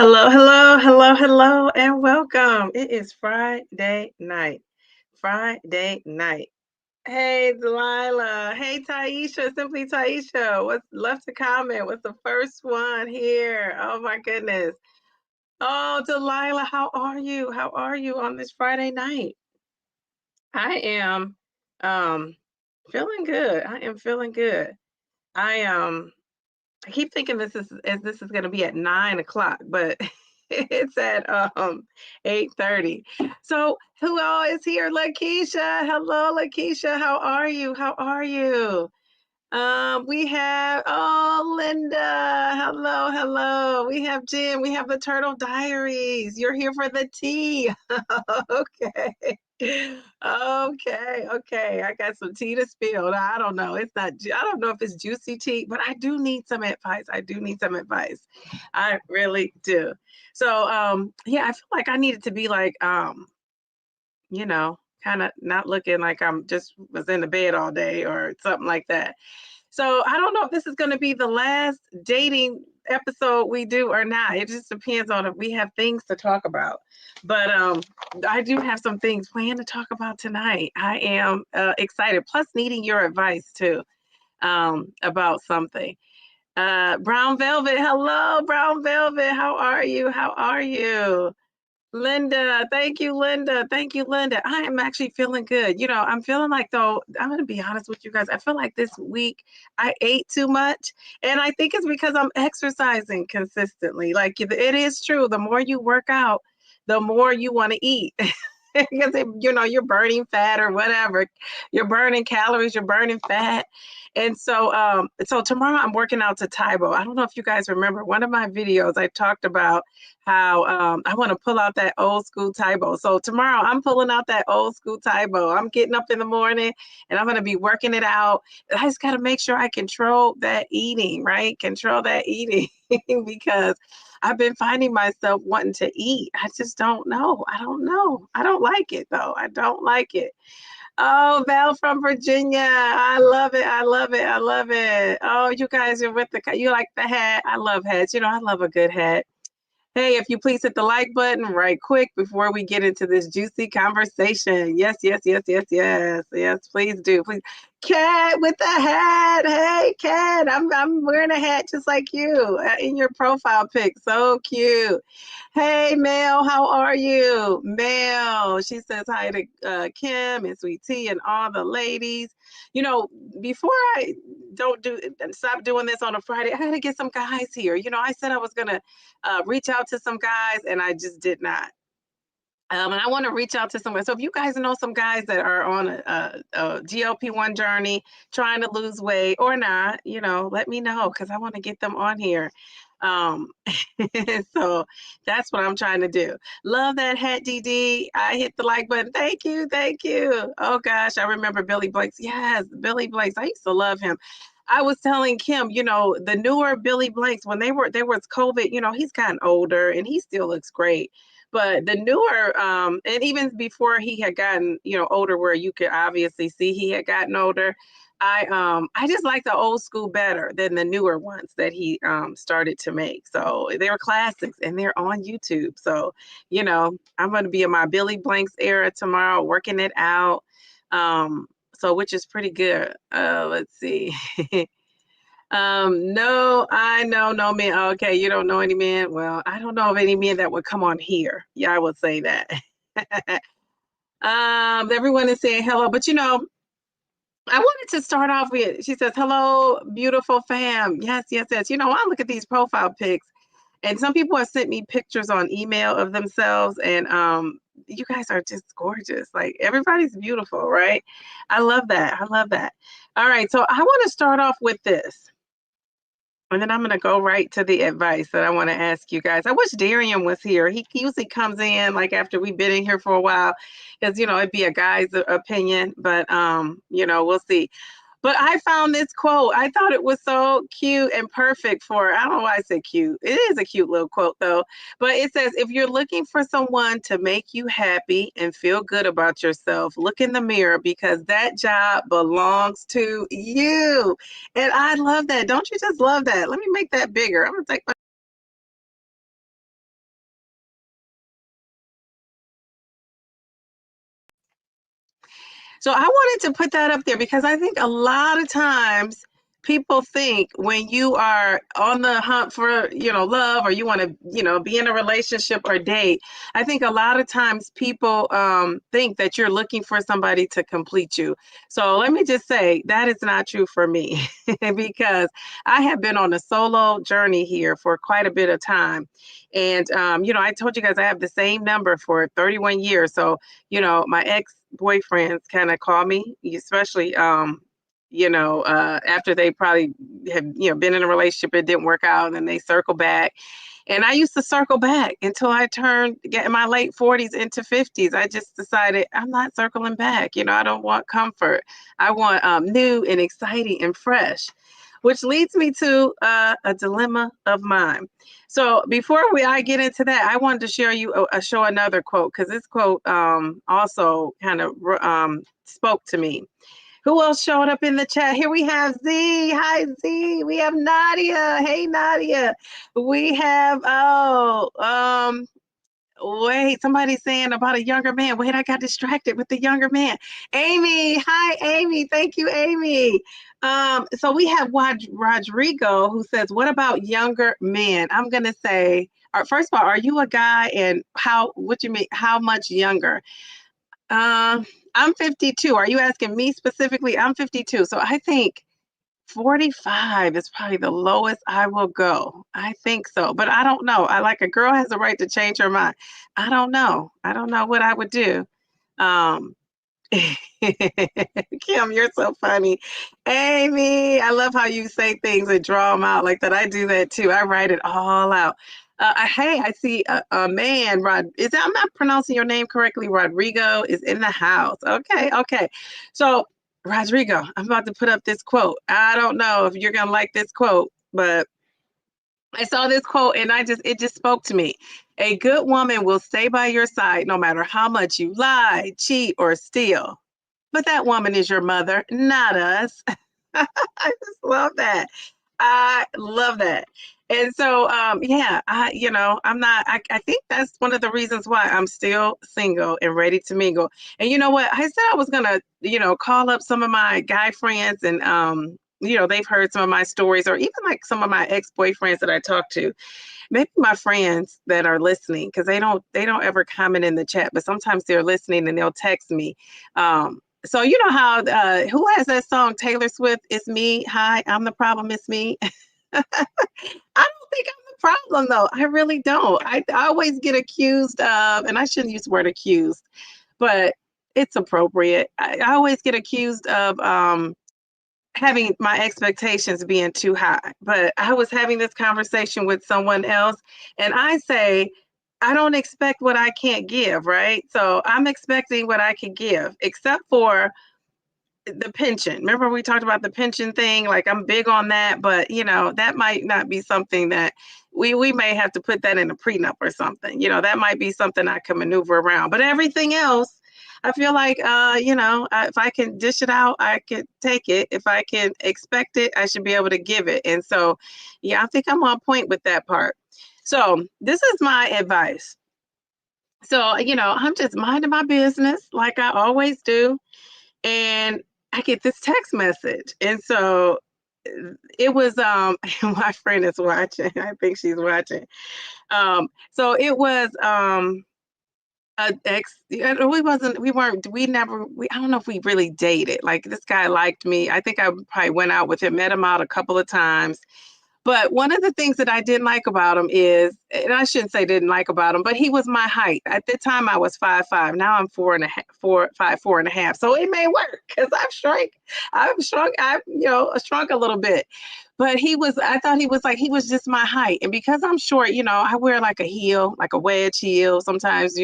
Hello, hello, hello, hello, and welcome. It is Friday night. Friday night. Hey, Delilah. Hey, Taisha. Simply Taisha. What's left to comment? What's the first one here? Oh my goodness. Oh, Delilah, how are you? How are you on this Friday night? I am um feeling good. I am feeling good. I I keep thinking this is gonna be at 9 o'clock, but it's at 8:30. So who all is here? Lakeisha. Hello, Lakeisha. How are you? How are you? We have Linda. Hello, hello. We have Jim. We have the Turtle Diaries. You're here for the tea. Okay. Okay, okay. I got some tea to spill. Now, I don't know. I don't know if it's juicy tea, but I do need some advice. I do need some advice. I really do. So, yeah, I feel like I needed to be like, kind of not looking like I'm just was in the bed all day or something like that. So I don't know if this is going to be the last dating episode we do or not. It just depends on if we have things to talk about. But I do have some things planned to talk about tonight. I am excited, plus needing your advice too about something. Brown Velvet, hello, Brown Velvet. How are you? How are you? Linda, thank you, Linda. Thank you, Linda. I am actually feeling good. I'm feeling like, though, I'm going to be honest with you guys. I feel like this week I ate too much. And I think it's because I'm exercising consistently. Like, it is true. The more you work out, the more you want to eat. Because you're burning fat or whatever. You're burning calories, you're burning fat. And so tomorrow I'm working out to Taibo. I don't know if you guys remember one of my videos. I talked about how I want to pull out that old school Taibo. So tomorrow I'm pulling out that old school Taibo. I'm getting up in the morning and I'm going to be working it out. I just got to make sure I control that eating, right? Control that eating because I've been finding myself wanting to eat. I just don't know. I don't know. I don't like it though. I don't like it. Oh, Val from Virginia. I love it. I love it. I love it. Oh, you guys are with you like the hat. I love hats. I love a good hat. Hey, if you please hit the like button right quick before we get into this juicy conversation. Yes, yes, yes, yes, yes, yes. Please do. Please. Cat with the hat. Hey, Cat. I'm wearing a hat just like you in your profile pic. So cute. Hey, Mel. How are you, Mel? She says hi to Kim and Sweet Tea and all the ladies. You know, before I don't do stop doing this on a Friday, I had to get some guys here. I said I was gonna reach out to some guys, and I just did not. And I want to reach out to someone. So if you guys know some guys that are on a GLP-1 journey, trying to lose weight or not, let me know because I want to get them on here. Um, so that's what I'm trying to do. Love that hat, DD. I hit the like button. Thank you, thank you. Oh gosh, I remember Billy Blanks. Yes, Billy Blanks. I used to love him. I was telling Kim, the newer Billy Blanks, when there was COVID, he's gotten older and he still looks great. But the newer, and even before he had gotten, older, where you could obviously see he had gotten older, I just like the old school better than the newer ones that he started to make. So they were classics and they're on YouTube. So, I'm gonna be in my Billy Blanks era tomorrow, working it out. So which is pretty good. Let's see. No, I know no men. Okay, you don't know any men. Well, I don't know of any men that would come on here. Yeah, I would say that. Everyone is saying hello, but I wanted to start off with, she says, hello, beautiful fam. Yes, yes, yes. I look at these profile pics, and some people have sent me pictures on email of themselves, and you guys are just gorgeous. Like, everybody's beautiful, right? I love that. I love that. All right, so I want to start off with this. And then I'm going to go right to the advice that I want to ask you guys. I wish Darian was here. He usually comes in like after we've been in here for a while, because it'd be a guy's opinion, but we'll see. But I found this quote. I thought it was so cute and perfect for, I don't know why I said cute. It is a cute little quote though. But it says, if you're looking for someone to make you happy and feel good about yourself, look in the mirror because that job belongs to you. And I love that. Don't you just love that? Let me make that bigger. I'm going to take my So I wanted to put that up there because I think a lot of times people think when you are on the hunt for, love, or you want to, be in a relationship or date, I think a lot of times people think that you're looking for somebody to complete you. So let me just say that is not true for me because I have been on a solo journey here for quite a bit of time. And, I told you guys I have the same number for 31 years. So, my ex-boyfriends kind of call me, especially, after they probably have, been in a relationship, it didn't work out, and then they circle back. And I used to circle back until I get in my late 40s into 50s. I just decided I'm not circling back. I don't want comfort. I want new and exciting and fresh, which leads me to a dilemma of mine. So before I get into that, I wanted to share you show another quote, because this quote also kind of spoke to me. Who else showed up in the chat? Here we have Z. Hi, Z. We have Nadia. Hey, Nadia. We have, wait, somebody's saying about a younger man. Wait, I got distracted with the younger man. Amy. Hi, Amy. Thank you, Amy. So we have Rodrigo, who says, what about younger men? I'm going to say, first of all, are you a guy, and what you mean, how much younger? I'm 52. Are you asking me specifically? I'm 52. So I think 45 is probably the lowest I will go. I think so. But I don't know. A girl has a right to change her mind. I don't know. I don't know what I would do. Kim, you're so funny. Amy, I love how you say things and draw them out like that. I do that too. I write it all out. Hey, I see a man, I'm not pronouncing your name correctly. Rodrigo is in the house. Okay. So, Rodrigo, I'm about to put up this quote. I don't know if you're going to like this quote, but I saw this quote and it just spoke to me. A good woman will stay by your side no matter how much you lie, cheat, or steal. But that woman is your mother, not us. I just love that. I love that. And so, I think that's one of the reasons why I'm still single and ready to mingle. And you know what? I said I was going to, call up some of my guy friends, and, they've heard some of my stories, or even like some of my ex-boyfriends that I talk to. Maybe my friends that are listening, because they don't ever comment in the chat, but sometimes they're listening and they'll text me. So you know how who has that song, Taylor Swift, It's Me, Hi, I'm the Problem, It's Me. I don't think I'm the problem, though. I really don't. I always get accused of, and I shouldn't use the word accused, but it's appropriate. I always get accused of having my expectations being too high. But I was having this conversation with someone else, and I say, I don't expect what I can't give, right? So I'm expecting what I can give, except for the pension. Remember we talked about the pension thing? Like, I'm big on that, but that might not be something that we may have to put that in a prenup or something. That might be something I can maneuver around. But everything else, I feel like, if I can dish it out, I could take it. If I can expect it, I should be able to give it. And so, yeah, I think I'm on point with that part. So this is my advice. So, I'm just minding my business like I always do. And I get this text message. And so it was, my friend is watching. I think she's watching. So it was, I don't know if we really dated. Like, this guy liked me. I think I probably went out with him, met him out a couple of times. But one of the things that I didn't like about him is, and I shouldn't say didn't like about him, but he was my height. At the time I was 5'5". Now I'm 4.5. So it may work because I've shrunk, shrunk a little bit. But I thought he was just my height. And because I'm short, I wear like a heel, like a wedge heel. Sometimes,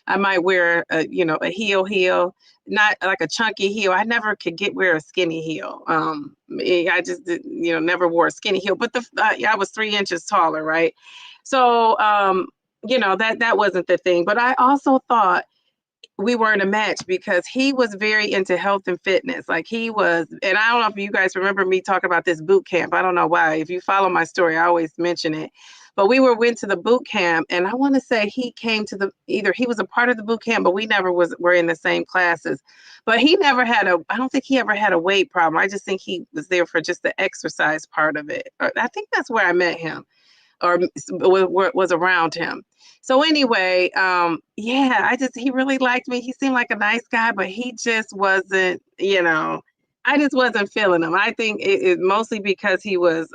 I might wear a heel, not like a chunky heel. I never could wear a skinny heel. I just never wore a skinny heel. But I was 3 inches taller, right? So that wasn't the thing. But I also thought we weren't a match because he was very into health and fitness. Like, he was, and I don't know if you guys remember me talking about this boot camp. I don't know why. If you follow my story, I always mention it. but went to the boot camp, and I want to say he came to either he was a part of the boot camp, but we never were in the same classes. But he never had I don't think he ever had a weight problem. I just think he was there for just the exercise part of it. I think that's where I met him, or was around him. So anyway, yeah, he really liked me. He seemed like a nice guy, but he just wasn't, I just wasn't feeling him. I think it mostly because he was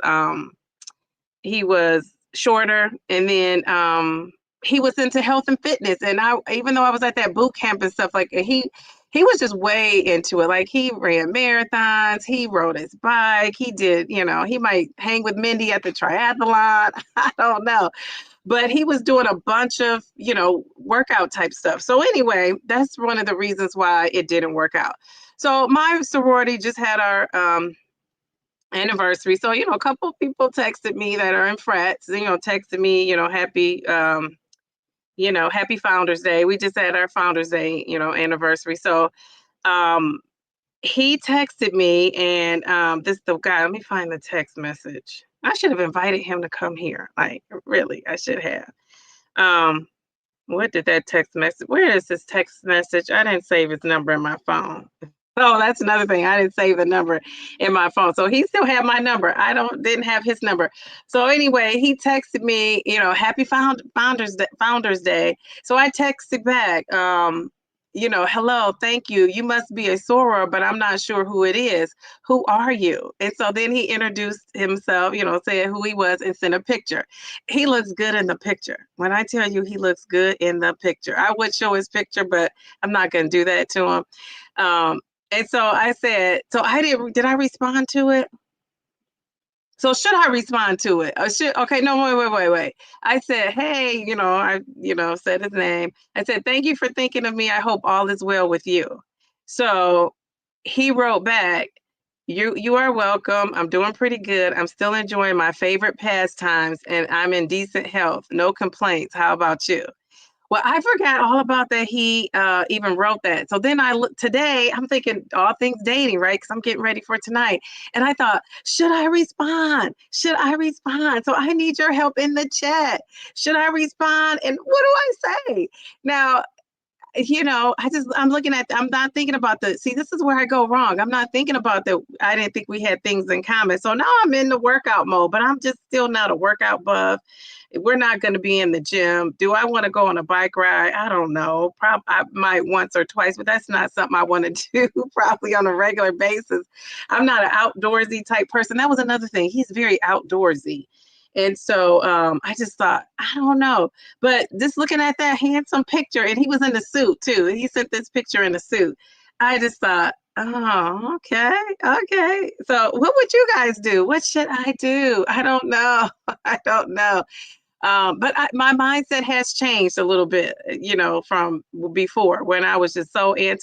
shorter, and then he was into health and fitness. And even though I was at that boot camp and stuff, like he was just way into it. Like, he ran marathons, he rode his bike, he did, he might hang with Mindy at the triathlon. I don't know. But he was doing a bunch of, workout type stuff. So anyway, that's one of the reasons why it didn't work out. So my sorority just had our anniversary. So, a couple of people texted me that are in frats, texted me, happy Founders Day. We just had our Founders Day, anniversary. So he texted me, and the guy, let me find the text message. I should have invited him to come here. Like, really, I should have. What did that text message? Where is this text message? I didn't save his number in my phone. Oh, that's another thing. I didn't save the number in my phone. So he still had my number. I didn't have his number. So anyway, he texted me, happy Founders Day. So I texted back, hello, thank you. You must be a soror, but I'm not sure who it is. Who are you? And so then he introduced himself, saying who he was, and sent a picture. He looks good in the picture. When I tell you he looks good in the picture, I would show his picture, but I'm not going to do that to him. And so I said, did I respond to it? So should I respond to it? Okay, no, wait. I said, hey, I said his name. I said, thank you for thinking of me. I hope all is well with you. So he wrote back, you are welcome. I'm doing pretty good. I'm still enjoying my favorite pastimes, and I'm in decent health. No complaints. How about you? Well, I forgot all about that. He even wrote that. So then today, I'm thinking all things dating, right? Because I'm getting ready for tonight. And I thought, should I respond? So I need your help in the chat. Should I respond? And what do I say? Now, I'm not thinking about this is where I go wrong. I'm not thinking about I didn't think we had things in common. So now I'm in the workout mode, but I'm just still not a workout buff. We're not going to be in the gym. Do I want to go on a bike ride? I don't know. I might once or twice, but that's not something I want to do probably on a regular basis. I'm not an outdoorsy type person. That was another thing. He's very outdoorsy. And so I just thought, I don't know. But just looking at that handsome picture, and he was in the suit too. He sent this picture in the suit. I just thought, oh, okay. So what would you guys do? What should I do? I don't know. I don't know. But my mindset has changed a little bit, from before, when I was just so I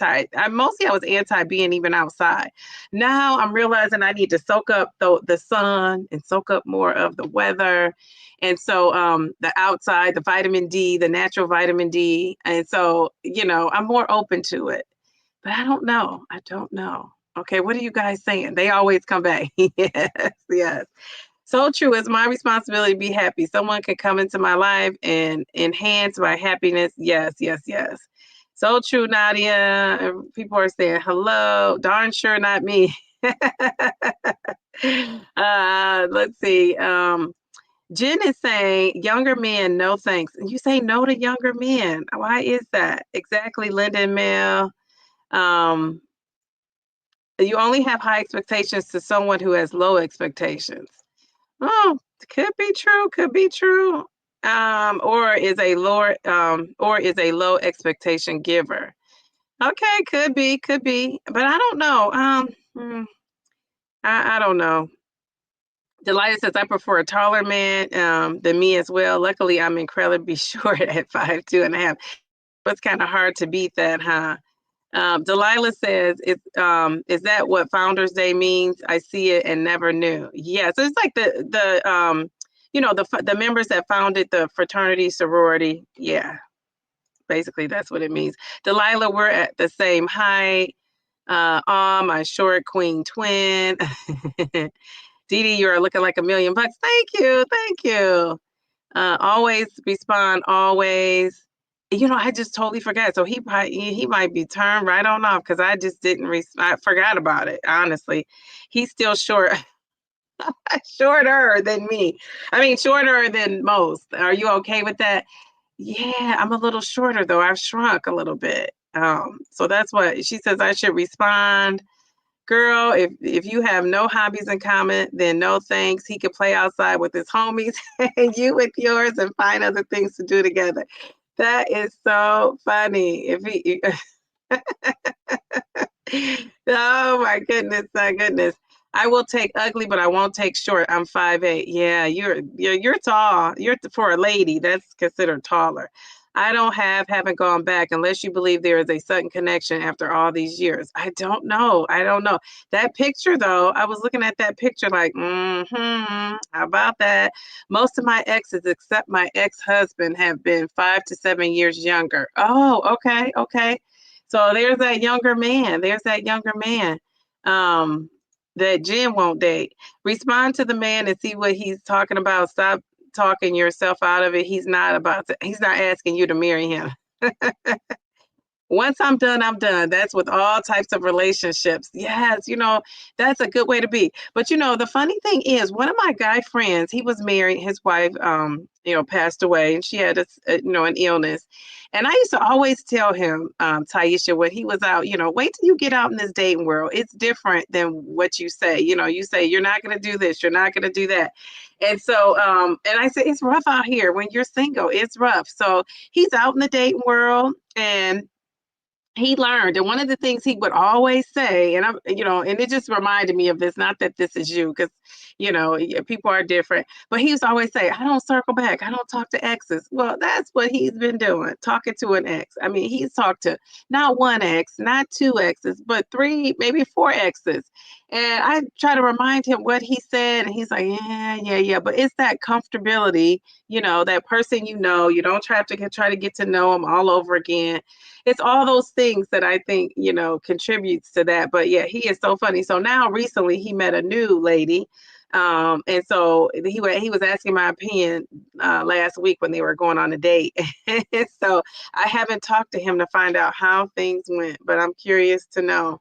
was anti being even outside. Now I'm realizing I need to soak up the sun and soak up more of the weather. And so the outside, the vitamin D, the natural vitamin D. And so, I'm more open to it. But I don't know. Okay, what are you guys saying? They always come back. Yes. So true. It's my responsibility to be happy. Someone can come into my life and enhance my happiness. Yes. So true, Nadia. People are saying hello. Darn sure not me. Let's see. Jen is saying, younger men, no thanks. You say no to younger men. Why is that? Exactly, Linda and Mel. You only have high expectations to someone who has low expectations. Oh, could be true. Or is a low expectation giver. Okay, could be, but I don't know. I don't know. Delilah says, I prefer a taller man than me as well. Luckily, I'm incredibly short at 5'2.5". But it's kind of hard to beat that, huh? Delilah says, is that what Founders Day means? I see it and never knew. Yeah, so it's like the members that founded the fraternity, sorority. Yeah, basically that's what it means. Delilah, we're at the same height. My short queen twin. Dee Dee, you're looking like $1,000,000. Thank you. Always respond, always. I just totally forgot. So he might be turned right on off because I just didn't. I forgot about it. Honestly, he's still short, shorter than me. I mean, shorter than most. Are you okay with that? Yeah, I'm a little shorter though. I've shrunk a little bit. So that's what she says. I should respond. Girl, if you have no hobbies in common, then no thanks. He could play outside with his homies and you with yours and find other things to do together. That is so funny. If he Oh my goodness. I will take ugly, but I won't take short. I'm 5'8". Yeah, you're tall. For a lady, that's considered taller. I haven't gone back unless you believe there is a sudden connection after all these years. I don't know. I don't know. That picture though, I was looking at that picture like, how about that? Most of my exes, except my ex-husband, have been 5 to 7 years younger. Oh, okay, okay. So there's that younger man. There's that younger man that Jen won't date. Respond to the man and see what he's talking about. Stop talking yourself out of it. He's not asking you to marry him. Once I'm done, I'm done. That's with all types of relationships. Yes, that's a good way to be. But the funny thing is, one of my guy friends, he was married, his wife, passed away, and she had an illness. And I used to always tell him, Taisha, when he was out, wait till you get out in this dating world. It's different than what you say. You say you're not going to do this, you're not going to do that. And so, and I said, it's rough out here when you're single. It's rough. So he's out in the dating world, and he learned, and one of the things he would always say, and and it just reminded me of this, not that this is you, because people are different, but he used to always say, I don't circle back, I don't talk to exes. Well, that's what he's been doing, talking to an ex. I mean, he's talked to not one ex, not two exes, but 3, maybe 4 exes. And I try to remind him what he said, and he's like, yeah, but it's that comfortability, that person, you don't try to get to know them all over again. It's all those things that I think, contributes to that. But yeah, he is so funny. So now recently he met a new lady. And so he was asking my opinion last week when they were going on a date. So I haven't talked to him to find out how things went, but I'm curious to know.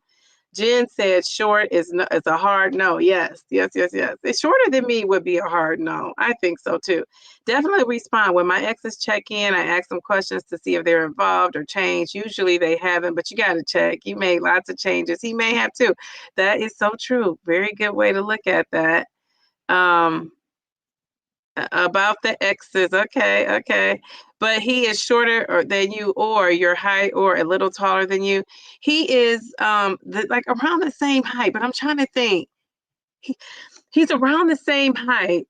Jen said short is a hard no. Yes. It's shorter than me would be a hard no. I think so too. Definitely respond. When my exes check in, I ask them questions to see if they're involved or changed. Usually they haven't, but you got to check. You made lots of changes. He may have too. That is so true. Very good way to look at that. About the exes. Okay. But he is shorter than you, or your height, or a little taller than you. He is like around the same height, but I'm trying to think. He's around the same height.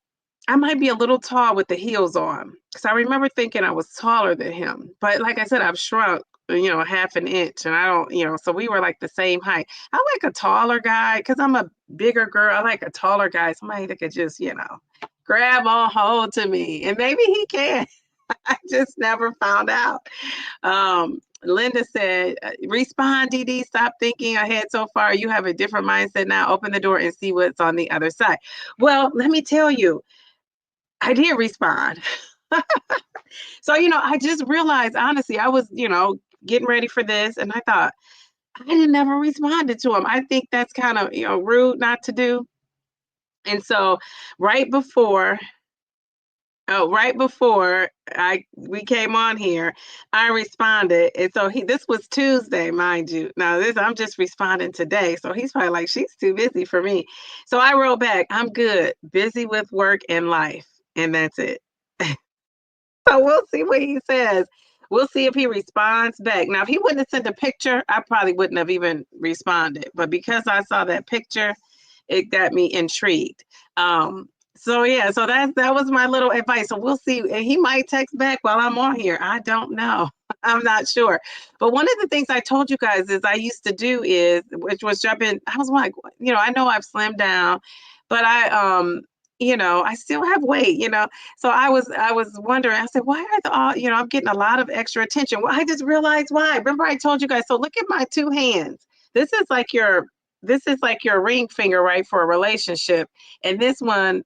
I might be a little tall with the heels on, because I remember thinking I was taller than him. But like I said, I've shrunk, half an inch, and I don't, so we were like the same height. I like a taller guy because I'm a bigger girl. I like a taller guy, somebody that could just, grab on hold to me, and maybe he can. I just never found out. Linda said, respond, DD. Stop thinking ahead so far. You have a different mindset now. Open the door and see what's on the other side. Well, let me tell you, I did respond. So, I just realized, honestly, I was, getting ready for this, and I thought, I didn't never responded to him. I think that's kind of, rude not to do. And so right before we came on here, I responded. And so this was Tuesday, mind you. Now I'm just responding today. So he's probably like, she's too busy for me. So I wrote back, I'm good, busy with work and life. And that's it. So we'll see what he says. We'll see if he responds back. Now, if he wouldn't have sent a picture, I probably wouldn't have even responded. But because I saw that picture, it got me intrigued. So yeah, so that was my little advice. So we'll see. And he might text back while I'm on here. I don't know. I'm not sure. But one of the things I told you guys is I used to do which was jumping. I was like, I know I've slimmed down, but I still have weight, So I was wondering, I said, why are I'm getting a lot of extra attention. Well, I just realized why. Remember I told you guys, so look at my 2 hands. This is like your ring finger, right, for a relationship. And this one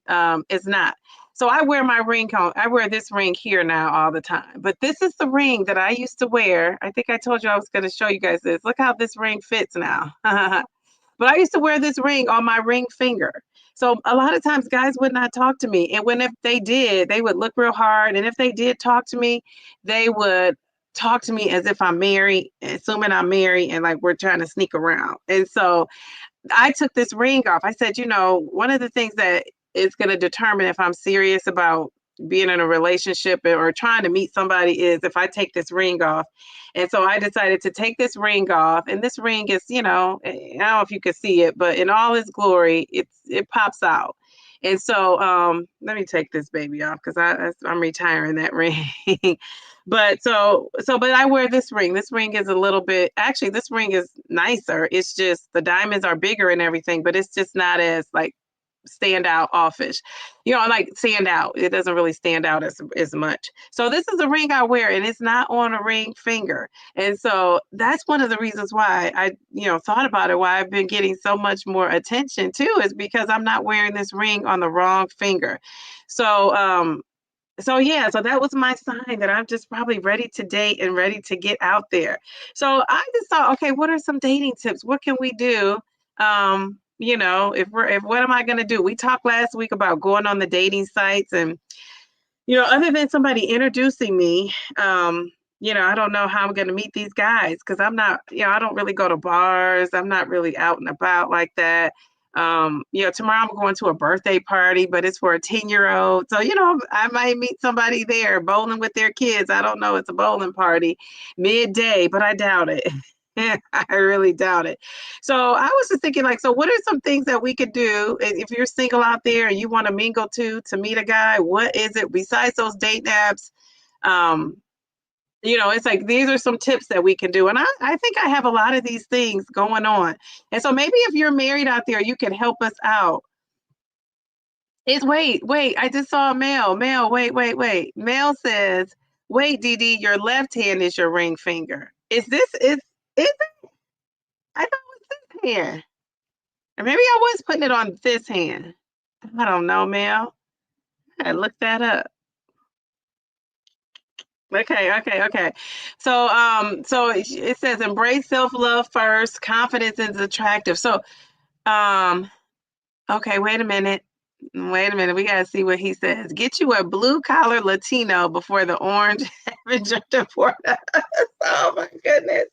is not. So I wear my ring on. I wear this ring here now all the time. But this is the ring that I used to wear. I think I told you I was going to show you guys this. Look how this ring fits now. But I used to wear this ring on my ring finger. So a lot of times guys would not talk to me. And when if they did, they would look real hard. And if they did talk to me, they would talk to me as if I'm married, assuming I'm married, and like we're trying to sneak around. And so I took this ring off. I said, one of the things that is going to determine if I'm serious about being in a relationship or trying to meet somebody is if I take this ring off. And so I decided to take this ring off. And this ring is, I don't know if you can see it, but in all its glory, it pops out. And so let me take this baby off because I'm retiring that ring. But but I wear this ring. This ring is a little bit, actually, this ring is nicer. It's just the diamonds are bigger and everything, but it's just not as like stand out offish. Like stand out. It doesn't really stand out as much. So this is a ring I wear and it's not on a ring finger. And so that's one of the reasons why I, thought about it, why I've been getting so much more attention too, is because I'm not wearing this ring on the wrong finger. So yeah, so that was my sign that I'm just probably ready to date and ready to get out there. So I just thought, okay, what are some dating tips? What can we do? If what am I gonna do? We talked last week about going on the dating sites and other than somebody introducing me, I don't know how I'm gonna meet these guys because I'm not, I don't really go to bars. I'm not really out and about like that. Tomorrow I'm going to a birthday party, but it's for a 10-year-old. So, I might meet somebody there bowling with their kids. I don't know. It's a bowling party midday, but I doubt it. I really doubt it. So I was just thinking so what are some things that we could do if you're single out there and you want to mingle to meet a guy? What is it besides those date apps? It's like these are some tips that we can do. And I think I have a lot of these things going on. And so maybe if you're married out there, you can help us out. Wait, I just saw a mail. Wait. Mail says, wait, Dee, your left hand is your ring finger. Is it? I thought it was this hand. Or maybe I was putting it on this hand. I don't know, Mel. I looked that up. Okay. So it says embrace self-love first. Confidence is attractive. So, okay, wait a minute. We gotta see what he says. Get you a blue-collar Latino before the orange Avenger deport us. Oh my goodness.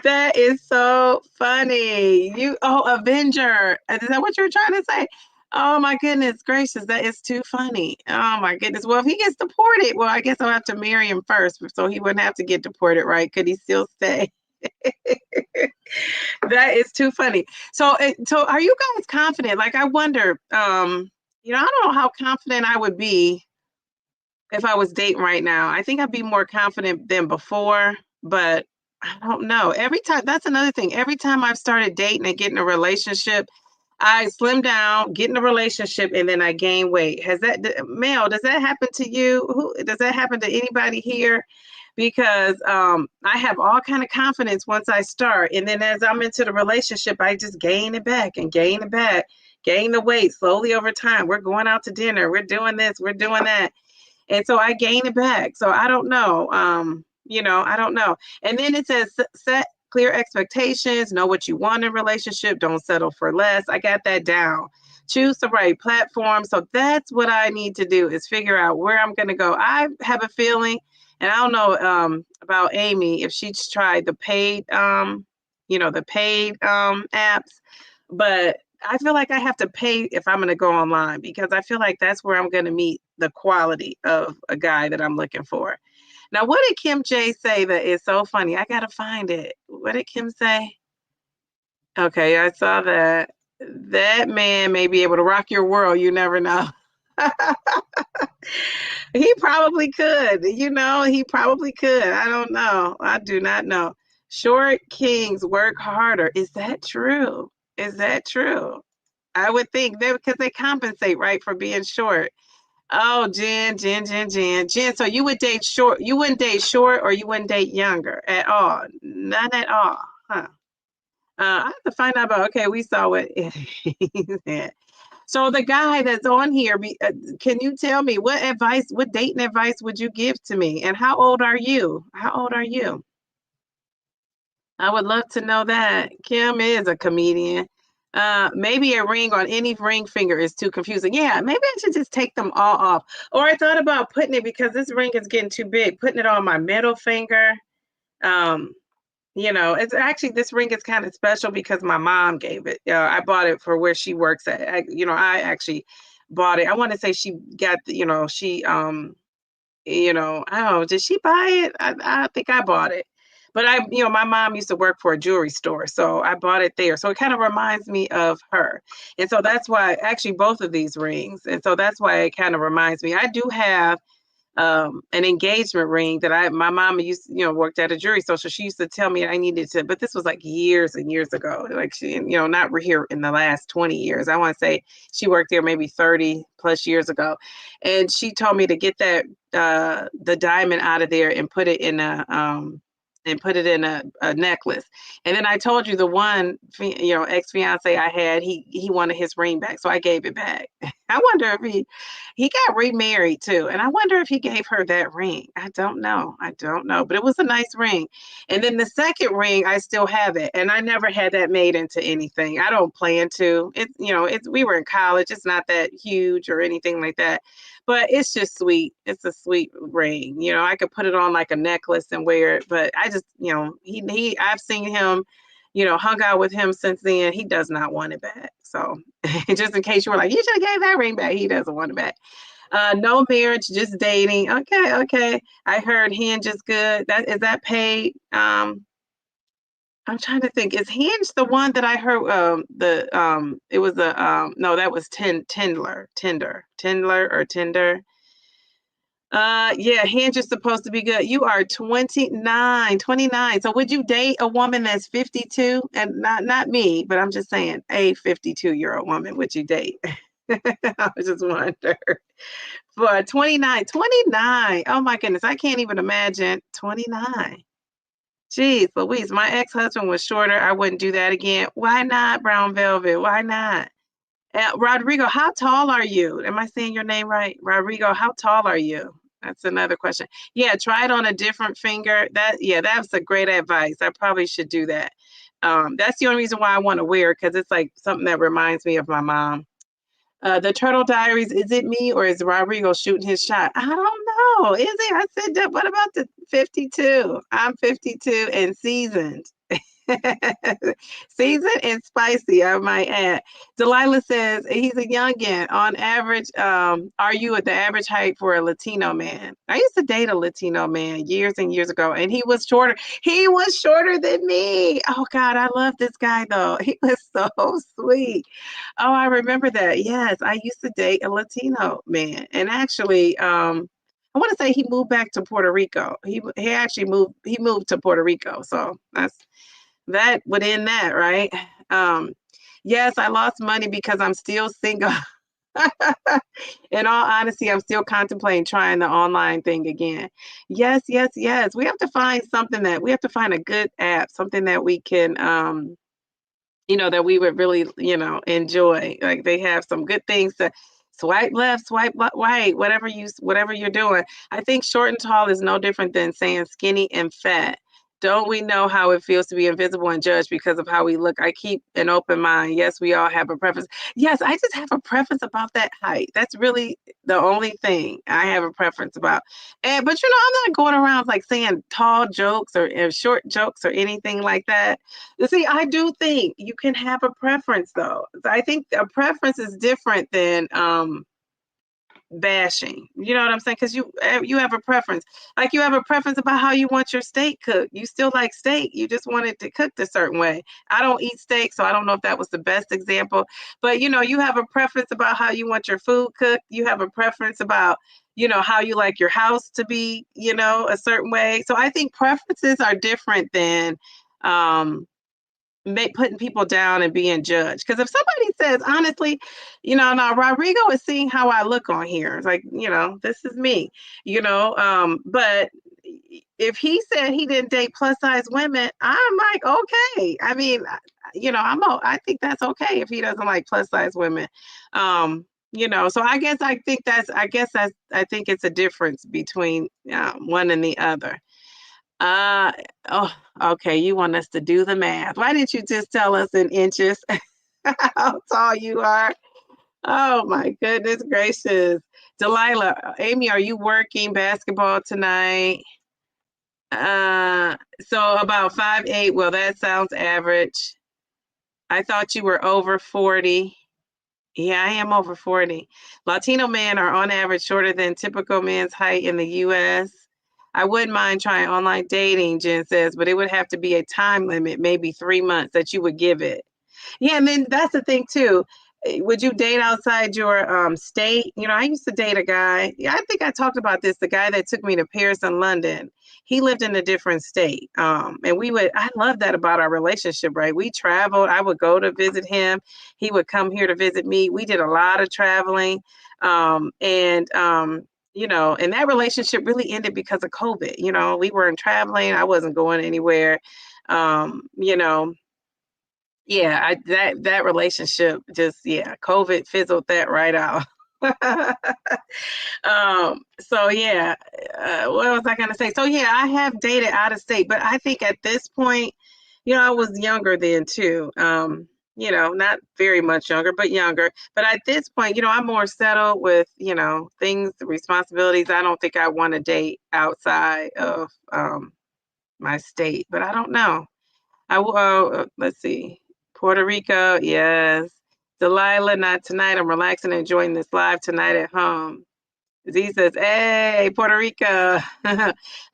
That is so funny. Avenger. Is that what you were trying to say? Oh my goodness gracious, that is too funny. Oh my goodness. Well, if he gets deported, well, I guess I'll have to marry him first so he wouldn't have to get deported, right? Could he still stay? That is too funny. So are you guys confident? Like, I wonder, I don't know how confident I would be if I was dating right now. I think I'd be more confident than before, but I don't know. That's another thing. Every time I've started dating and getting a relationship, I slim down, get in a relationship, and then I gain weight. Mel, does that happen to you? Does that happen to anybody here? Because I have all kind of confidence once I start. And then as I'm into the relationship, I just gain it back and gain it back, gain the weight slowly over time. We're going out to dinner. We're doing this. We're doing that. And so I gain it back. So I don't know. I don't know. And then it says set clear expectations, know what you want in a relationship, don't settle for less. I got that down. Choose the right platform. So that's what I need to do is figure out where I'm going to go. I have a feeling, and I don't know about Amy, if she's tried the paid, apps, but I feel like I have to pay if I'm going to go online because I feel like that's where I'm going to meet the quality of a guy that I'm looking for. Now, what did Kim J say that is so funny? I got to find it. What did Kim say? Okay, I saw that. That man may be able to rock your world. You never know. He probably could. He probably could. I don't know. I do not know. Short kings work harder. Is that true? I would think because they compensate, right, for being short. Oh, Jen. So you would date short. You wouldn't date short or you wouldn't date younger at all. None at all. Huh. I have to find out about, okay, we saw what he said. So the guy that's on here, can you tell me what dating advice would you give to me? And how old are you? How old are you? I would love to know that. Kim is a comedian. Maybe a ring on any ring finger is too confusing. Yeah, maybe I should just take them all off. Or I thought about putting it because this ring is getting too big, putting it on my middle finger. Um, it's actually this ring is kind of special because my mom gave it. I bought it for where she works at. I actually bought it. I want to say she got, she I don't know, did she buy it? I think I bought it. But my mom used to work for a jewelry store, so I bought it there. So it kind of reminds me of her. And so that's why actually both of these rings. And so that's why it kind of reminds me. I do have an engagement ring that my mama used, worked at a jewelry store. So she used to tell me I needed to, but this was like years and years ago. Like she, not here in the last 20 years. I want to say she worked there maybe 30 plus years ago. And she told me to get that the diamond out of there and put it in a necklace. And then I told you the one, ex-fiance I had, he wanted his ring back. So I gave it back. I wonder if he got remarried too. And I wonder if he gave her that ring. I don't know. But it was a nice ring. And then the second ring, I still have it. And I never had that made into anything. I don't plan to. We were in college. It's not that huge or anything like that. But it's just sweet. It's a sweet ring. I could put it on like a necklace and wear it. But I just, I've seen him, hung out with him since then. He does not want it back. So just in case you were like, you should have gave that ring back. He doesn't want it back. No marriage, just dating. Okay. I heard Hinge is good. Is that paid? I'm trying to think. Is Hinge the one that I heard? It was no, that was Tinder or Tinder. Yeah, Hinge is supposed to be good. You are 29. So would you date a woman that's 52? And not me, but I'm just saying a 52-year-old woman, would you date? I was just wondering. For 29. Oh my goodness, I can't even imagine 29. Jeez Louise, my ex-husband was shorter. I wouldn't do that again. Why not, Brown Velvet? Why not? Rodrigo, how tall are you? Am I saying your name right? Rodrigo, how tall are you? That's another question. Yeah, try it on a different finger. That's a great advice. I probably should do that. That's the only reason why I want to wear it, because it's like something that reminds me of my mom. The Turtle Diaries, is it me or is Rodrigo shooting his shot? I don't know. Is it? I said, what about the 52? I'm 52 and seasoned. Seasoned and spicy, I might add. Delilah says he's a youngin. On average, are you at the average height for a Latino man? I used to date a Latino man years and years ago, and he was shorter. He was shorter than me. Oh God, I love this guy though. He was so sweet. Oh, I remember that. Yes, I used to date a Latino man, and actually, I want to say he moved back to Puerto Rico. He actually moved to Puerto Rico. So that would end that, right? Yes, I lost money because I'm still single. In all honesty, I'm still contemplating trying the online thing again. Yes. We have to find we have to find a good app, something that we can that we would really, enjoy. Like they have some good things to swipe left, swipe right, whatever you're doing. I think short and tall is no different than saying skinny and fat. Don't we know how it feels to be invisible and judged because of how we look? I keep an open mind. Yes, we all have a preference. Yes, I just have a preference about that height. That's really the only thing I have a preference about. But I'm not going around like saying tall jokes or short jokes or anything like that. You see, I do think you can have a preference though. I think a preference is different than bashing. You know what I'm saying? Because you have a preference. Like you have a preference about how you want your steak cooked. You still like steak. You just want it to cook a certain way. I don't eat steak, so I don't know if that was the best example. But you have a preference about how you want your food cooked. You have a preference about how you like your house to be, a certain way. So I think preferences are different than putting people down and being judged. Because if somebody says, honestly, now Rodrigo is seeing how I look on here. It's like, this is me, but if he said he didn't date plus size women, I'm like, okay. I mean, I think that's okay if he doesn't like plus size women. So I think it's a difference between one and the other. Uh, oh, okay. You want us to do the math. Why didn't you just tell us in inches how tall you are? Oh my goodness gracious. Delilah, Amy, are you working basketball tonight? So about 5'8". Well, that sounds average. I thought you were over 40. Yeah, I am over 40. Latino men are on average shorter than typical men's height in the US. I wouldn't mind trying online dating, Jen says, but it would have to be a time limit, maybe 3 months that you would give it. Yeah, and then that's the thing too. Would you date outside your state? I used to date a guy. Yeah, I think I talked about this. The guy that took me to Paris and London. He lived in a different state. And I love that about our relationship, right? We traveled. I would go to visit him. He would come here to visit me. We did a lot of traveling. And that relationship really ended because of COVID. We weren't traveling. I wasn't going anywhere. Um, you know, yeah, that relationship COVID fizzled that right out. So yeah, what was I gonna say? So yeah, I have dated out of state, but I think at this point, I was younger then too. Not very much younger, but younger. But at this point, I'm more settled with, things, responsibilities. I don't think I want to date outside of my state, but I don't know. Let's see. Puerto Rico, yes. Delilah, not tonight. I'm relaxing and enjoying this live tonight at home. Z says, hey, Puerto Rico.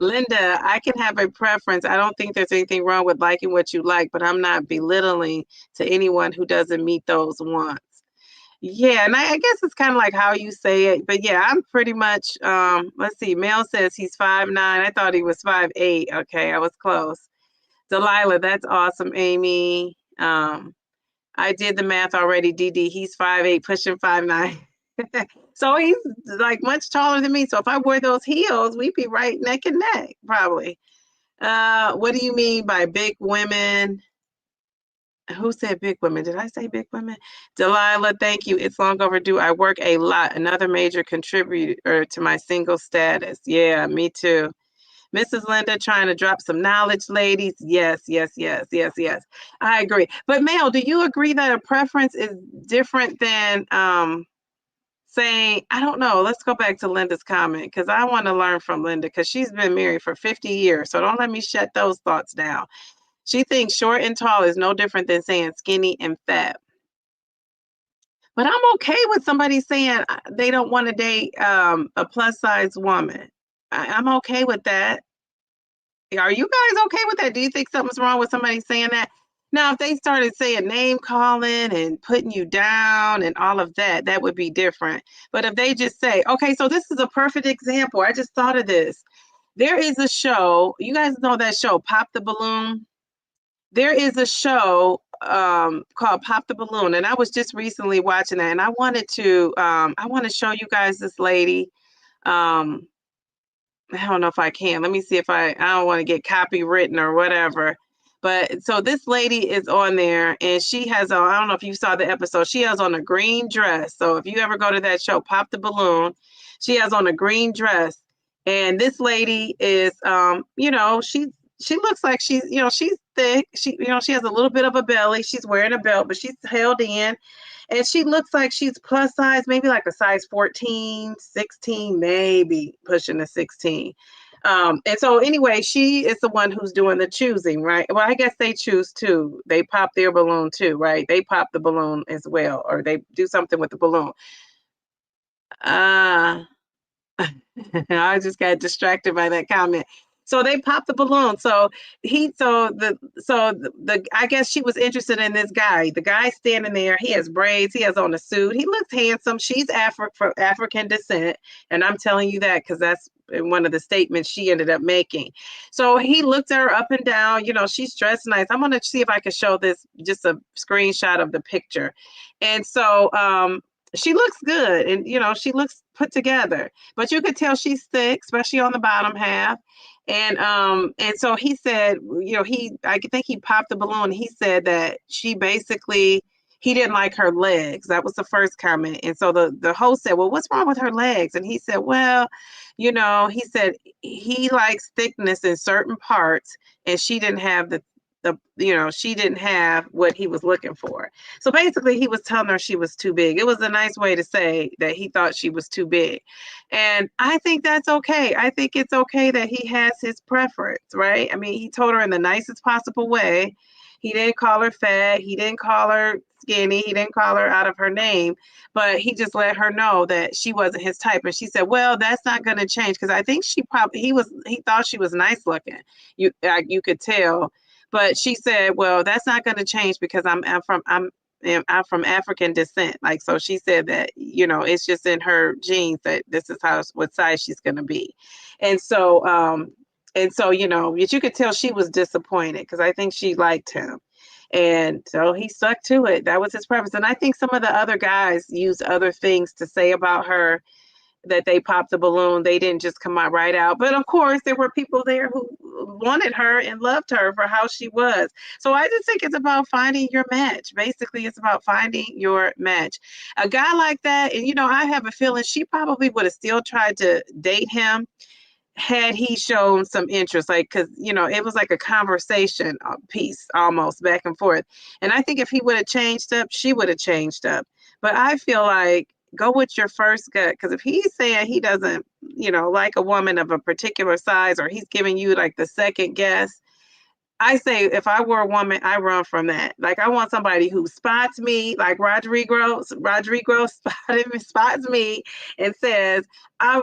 Linda, I can have a preference. I don't think there's anything wrong with liking what you like, but I'm not belittling to anyone who doesn't meet those wants. Yeah, and I guess it's kind of like how you say it. But yeah, I'm pretty much, let's see. Mel says he's 5'9". I thought he was 5'8". Okay, I was close. Delilah, that's awesome, Amy. I did the math already, DD. He's 5'8", pushing 5'9". So he's like much taller than me. So if I wore those heels, we'd be right neck and neck, probably. What do you mean by big women? Who said big women? Did I say big women? Delilah, thank you. It's long overdue. I work a lot. Another major contributor to my single status. Yeah, me too. Mrs. Linda trying to drop some knowledge, ladies. Yes, yes, yes, yes, yes. I agree. But Mel, do you agree that a preference is different than saying, I don't know, let's go back to Linda's comment because I want to learn from Linda because she's been married for 50 years. So don't let me shut those thoughts down. She thinks short and tall is no different than saying skinny and fat. But I'm okay with somebody saying they don't want to date a plus size woman. I'm okay with that. Are you guys okay with that? Do you think something's wrong with somebody saying that? Now, if they started saying name calling and putting you down and all of that, that would be different. But if they just say, okay, so this is a perfect example. I just thought of this. There is a show, you guys know that show, Pop the Balloon? There is a show called Pop the Balloon, and I was just recently watching that, and I want to show you guys this lady. I don't know if I can. Let me see if I don't want to get copywritten or whatever. But so this lady is on there and she has on, I don't know if you saw the episode, she has on a green dress. So if you ever go to that show, Pop the Balloon, she has on a green dress. And this lady is, she looks like she's thick. She has a little bit of a belly. She's wearing a belt, but she's held in. And she looks like she's plus size, maybe like a size 14, 16, maybe pushing a 16. And so anyway, she is the one who's doing the choosing, right? Well, I guess they choose too. They pop their balloon too, right? They pop the balloon as well, or they do something with the balloon. I just got distracted by that comment. So they popped the balloon. I guess she was interested in this guy. The guy standing there, he has braids, he has on a suit. He looks handsome. She's from African descent, and I'm telling you that because that's one of the statements she ended up making. So he looked at her up and down. She's dressed nice. I'm gonna see if I can show this, just a screenshot of the picture. And so she looks good, and she looks put together, but you could tell she's thick, especially on the bottom half. And so he said, I think he popped the balloon. He said that he didn't like her legs. That was the first comment. And so the host said, well, what's wrong with her legs? And he said, well, he said he likes thickness in certain parts, and she didn't have she didn't have what he was looking for. So basically he was telling her she was too big. It was a nice way to say that he thought she was too big. And I think that's okay. I think it's okay that he has his preference, right? I mean, he told her in the nicest possible way. He didn't call her fat. He didn't call her skinny. He didn't call her out of her name, but he just let her know that she wasn't his type. And she said, well, that's not going to change. Cause I think he thought she was nice looking. You could tell, but she said, well, that's not going to change because I'm from African descent. Like, so she said that, it's just in her genes that this is what size she's going to be. And so, you could tell she was disappointed because I think she liked him. And so he stuck to it. That was his preference. And I think some of the other guys used other things to say about her that they popped the balloon. They didn't just come out right out. But of course, there were people there who wanted her and loved her for how she was. So I just think it's about finding your match. Basically, it's about finding your match. A guy like that, and I have a feeling she probably would have still tried to date him had he shown some interest, like, because it was like a conversation piece almost back and forth. And I think if he would have changed up, she would have changed up. But I feel like go with your first gut, because if he's saying he doesn't like a woman of a particular size, or he's giving you like the second guess, I say if I were a woman, I run from that. Like, I want somebody who spots me, like Rodrigo spots me and says, I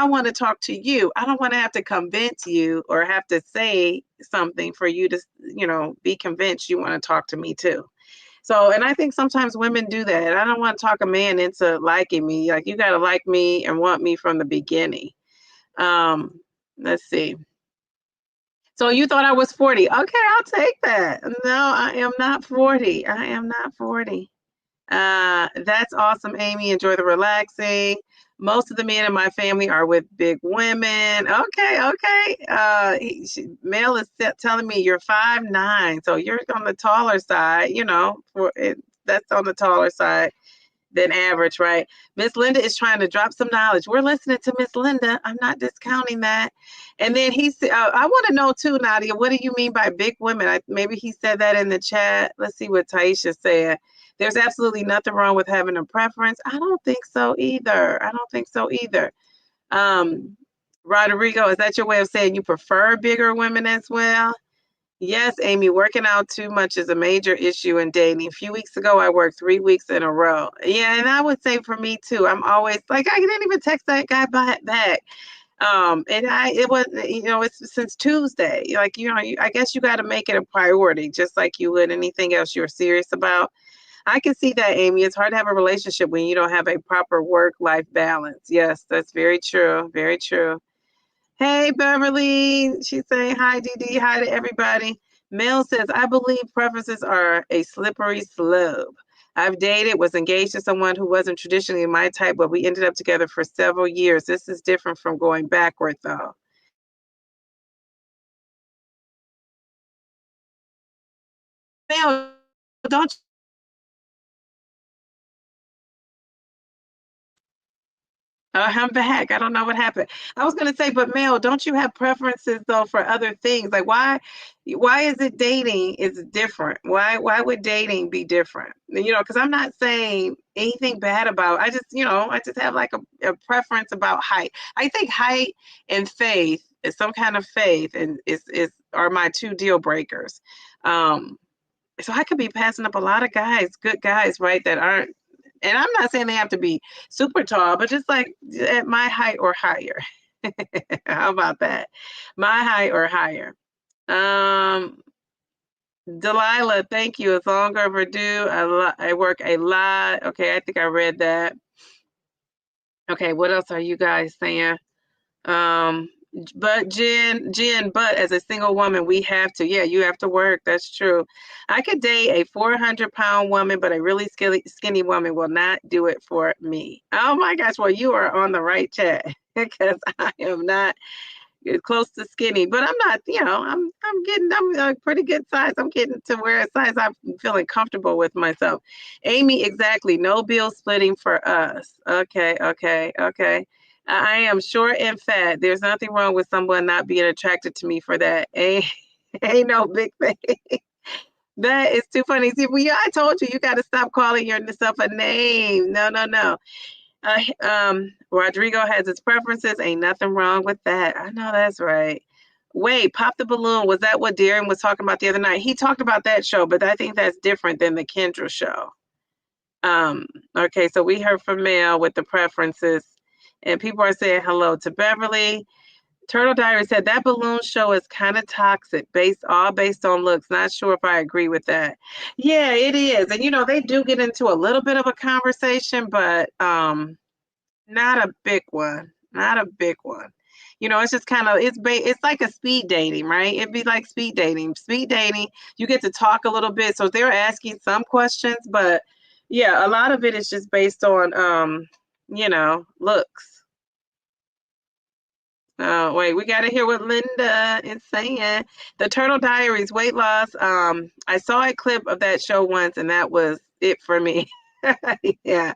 want to talk to you. I don't want to have to convince you or have to say something for you to, be convinced you want to talk to me too. So, and I think sometimes women do that. I don't want to talk a man into liking me. Like, you got to like me and want me from the beginning. Let's see. So you thought I was 40. Okay, I'll take that. No, I am not 40. I am not 40. That's awesome, Amy. Enjoy the relaxing. Most of the men in my family are with big women. Okay, okay. Mel is telling me you're 5'9", so you're on the taller side. That's on the taller side than average, right? Miss Linda is trying to drop some knowledge. We're listening to Miss Linda. I'm not discounting that. And then he said, I want to know too, Nadia, what do you mean by big women? Maybe he said that in the chat. Let's see what Taisha said. There's absolutely nothing wrong with having a preference. I don't think so either. I don't think so either. Rodrigo, is that your way of saying you prefer bigger women as well? Yes, Amy, working out too much is a major issue in dating. A few weeks ago, I worked 3 weeks in a row. Yeah, and I would say for me too, I'm always like, I didn't even text that guy back. And it was, it's since Tuesday. Like, I guess you got to make it a priority, just like you would anything else you're serious about. I can see that, Amy. It's hard to have a relationship when you don't have a proper work-life balance. Yes, that's very true. Very true. Hey, Beverly. She's saying hi, DD. Hi to everybody. Mel says, I believe preferences are a slippery slope. I've dated, was engaged to someone who wasn't traditionally my type, but we ended up together for several years. This is different from going backward, though. Mel, don't I'm back. I don't know what happened. I was gonna say, but Mel, don't you have preferences though for other things? Like, why is it dating is different? Why would dating be different? Because I'm not saying anything bad about. I just have like a preference about height. I think height and faith is some kind of faith, and is are my two deal breakers. So I could be passing up a lot of guys, good guys, right, that aren't. And I'm not saying they have to be super tall, but just like at my height or higher. How about that? My height or higher. Delilah, thank you. It's long overdue. I work a lot. Okay, I think I read that. Okay, what else are you guys saying? But but as a single woman, we have to. Yeah, you have to work. That's true. I could date a 400-pound woman, but a really skinny woman will not do it for me. Oh my gosh. Well, you are on the right chat because I am not close to skinny, but I'm not, I'm a pretty good size. I'm getting to where a size I'm feeling comfortable with myself. Amy, exactly. No bill splitting for us. Okay, okay, okay. I am short and fat. There's nothing wrong with someone not being attracted to me for that. Ain't no big thing. That is too funny. See, I told you, you got to stop calling yourself a name. No, no, no. Rodrigo has his preferences. Ain't nothing wrong with that. I know that's right. Wait, Pop the Balloon. Was that what Darren was talking about the other night? He talked about that show, but I think that's different than the Kendra show. Um, okay, so we heard from Mel with the preferences, and people are saying hello to Beverly. Turtle Diary said that balloon show is kind of toxic, based on looks. Not sure if I agree with that. Yeah, it is. And they do get into a little bit of a conversation, but not a big one. Not a big one. It's just kind of it's like a speed dating, right? It'd be like speed dating. Speed dating, you get to talk a little bit. So they're asking some questions, but yeah, a lot of it is just based on looks. Oh, wait, we got to hear what Linda is saying. The Turtle Diaries weight loss. I saw a clip of that show once, and that was it for me. Yeah.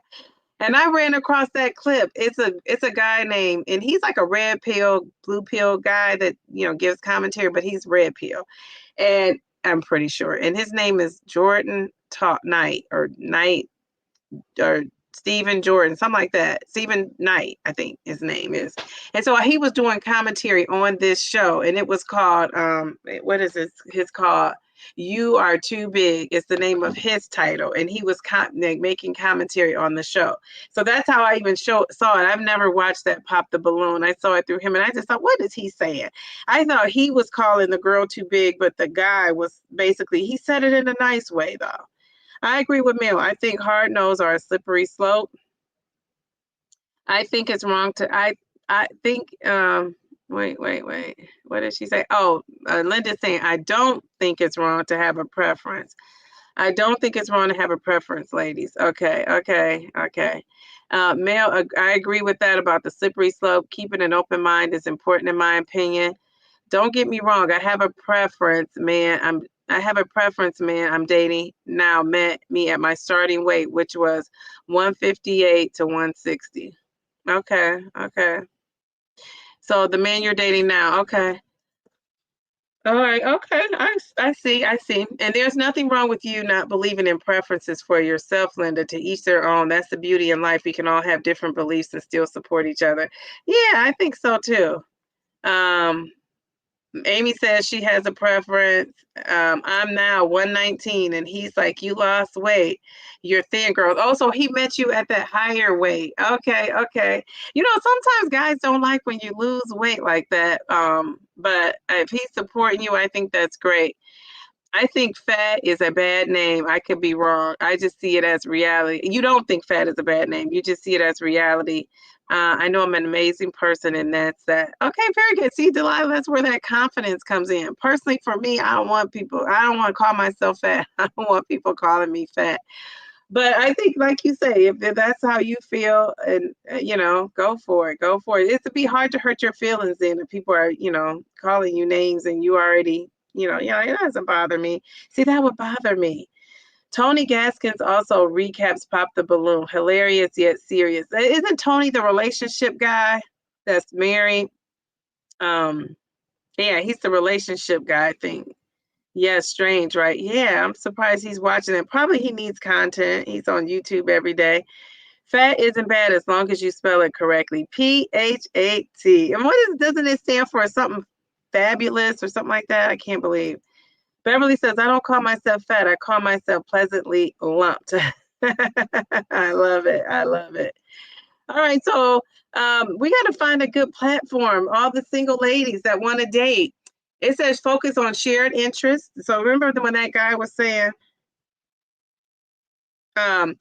And I ran across that clip. It's a guy named, and he's like a red pill, blue pill guy that gives commentary, but he's red pill, and I'm pretty sure. And his name is Jordan Knight or Stephen Jordan, something like that. Stephen Knight, I think his name is. And so he was doing commentary on this show, and it was called what is this? His called You Are Too Big. It's the name of his title, and he was making commentary on the show. So that's how I even saw it. I've never watched that Pop the Balloon. I saw it through him, and I just thought, what is he saying? I thought he was calling the girl too big, but the guy was basically, he said it in a nice way, though. I agree with Mel. I think hard nose are a slippery slope. I think it's wrong to I think wait. What did she say? Oh, Linda's saying I don't think it's wrong to have a preference. I don't think it's wrong to have a preference, ladies. Okay. Mel, I agree with that about the slippery slope. Keeping an open mind is important in my opinion. Don't get me wrong. I have a preference, man. I'm dating now met me at my starting weight, which was 158 to 160. Okay. So the man you're dating now, okay. All right, okay. I see. And there's nothing wrong with you not believing in preferences for yourself, Linda. To each their own. That's the beauty in life. We can all have different beliefs and still support each other. Yeah, I think so too. Um, Amy says she has a preference. I'm now 119, and he's like, you lost weight. You're thin, girl. Oh, so he met you at that higher weight. Okay. Sometimes guys don't like when you lose weight like that. But if he's supporting you, I think that's great. I think fat is a bad name. I could be wrong. I just see it as reality. You don't think fat is a bad name. You just see it as reality. I know I'm an amazing person, and that's that. Okay, very good. See, Delilah, that's where that confidence comes in. Personally, for me, I don't want to call myself fat. I don't want people calling me fat. But I think, like you say, if that's how you feel, and go for it. It'd be hard to hurt your feelings then if people are, calling you names and you already, it doesn't bother me. See, that would bother me. Tony Gaskins also recaps Pop the Balloon. Hilarious yet serious. Isn't Tony the relationship guy that's married? Yeah, he's the relationship guy, I think. Yeah, strange, right? Yeah, I'm surprised he's watching it. Probably he needs content. He's on YouTube every day. Fat isn't bad as long as you spell it correctly. PHAT. And doesn't it stand for something fabulous or something like that? I can't believe. Beverly says, I don't call myself fat. I call myself pleasantly lumped. I love it. All right, so we got to find a good platform. All the single ladies that want to date. It says focus on shared interests. So remember when that guy was saying, what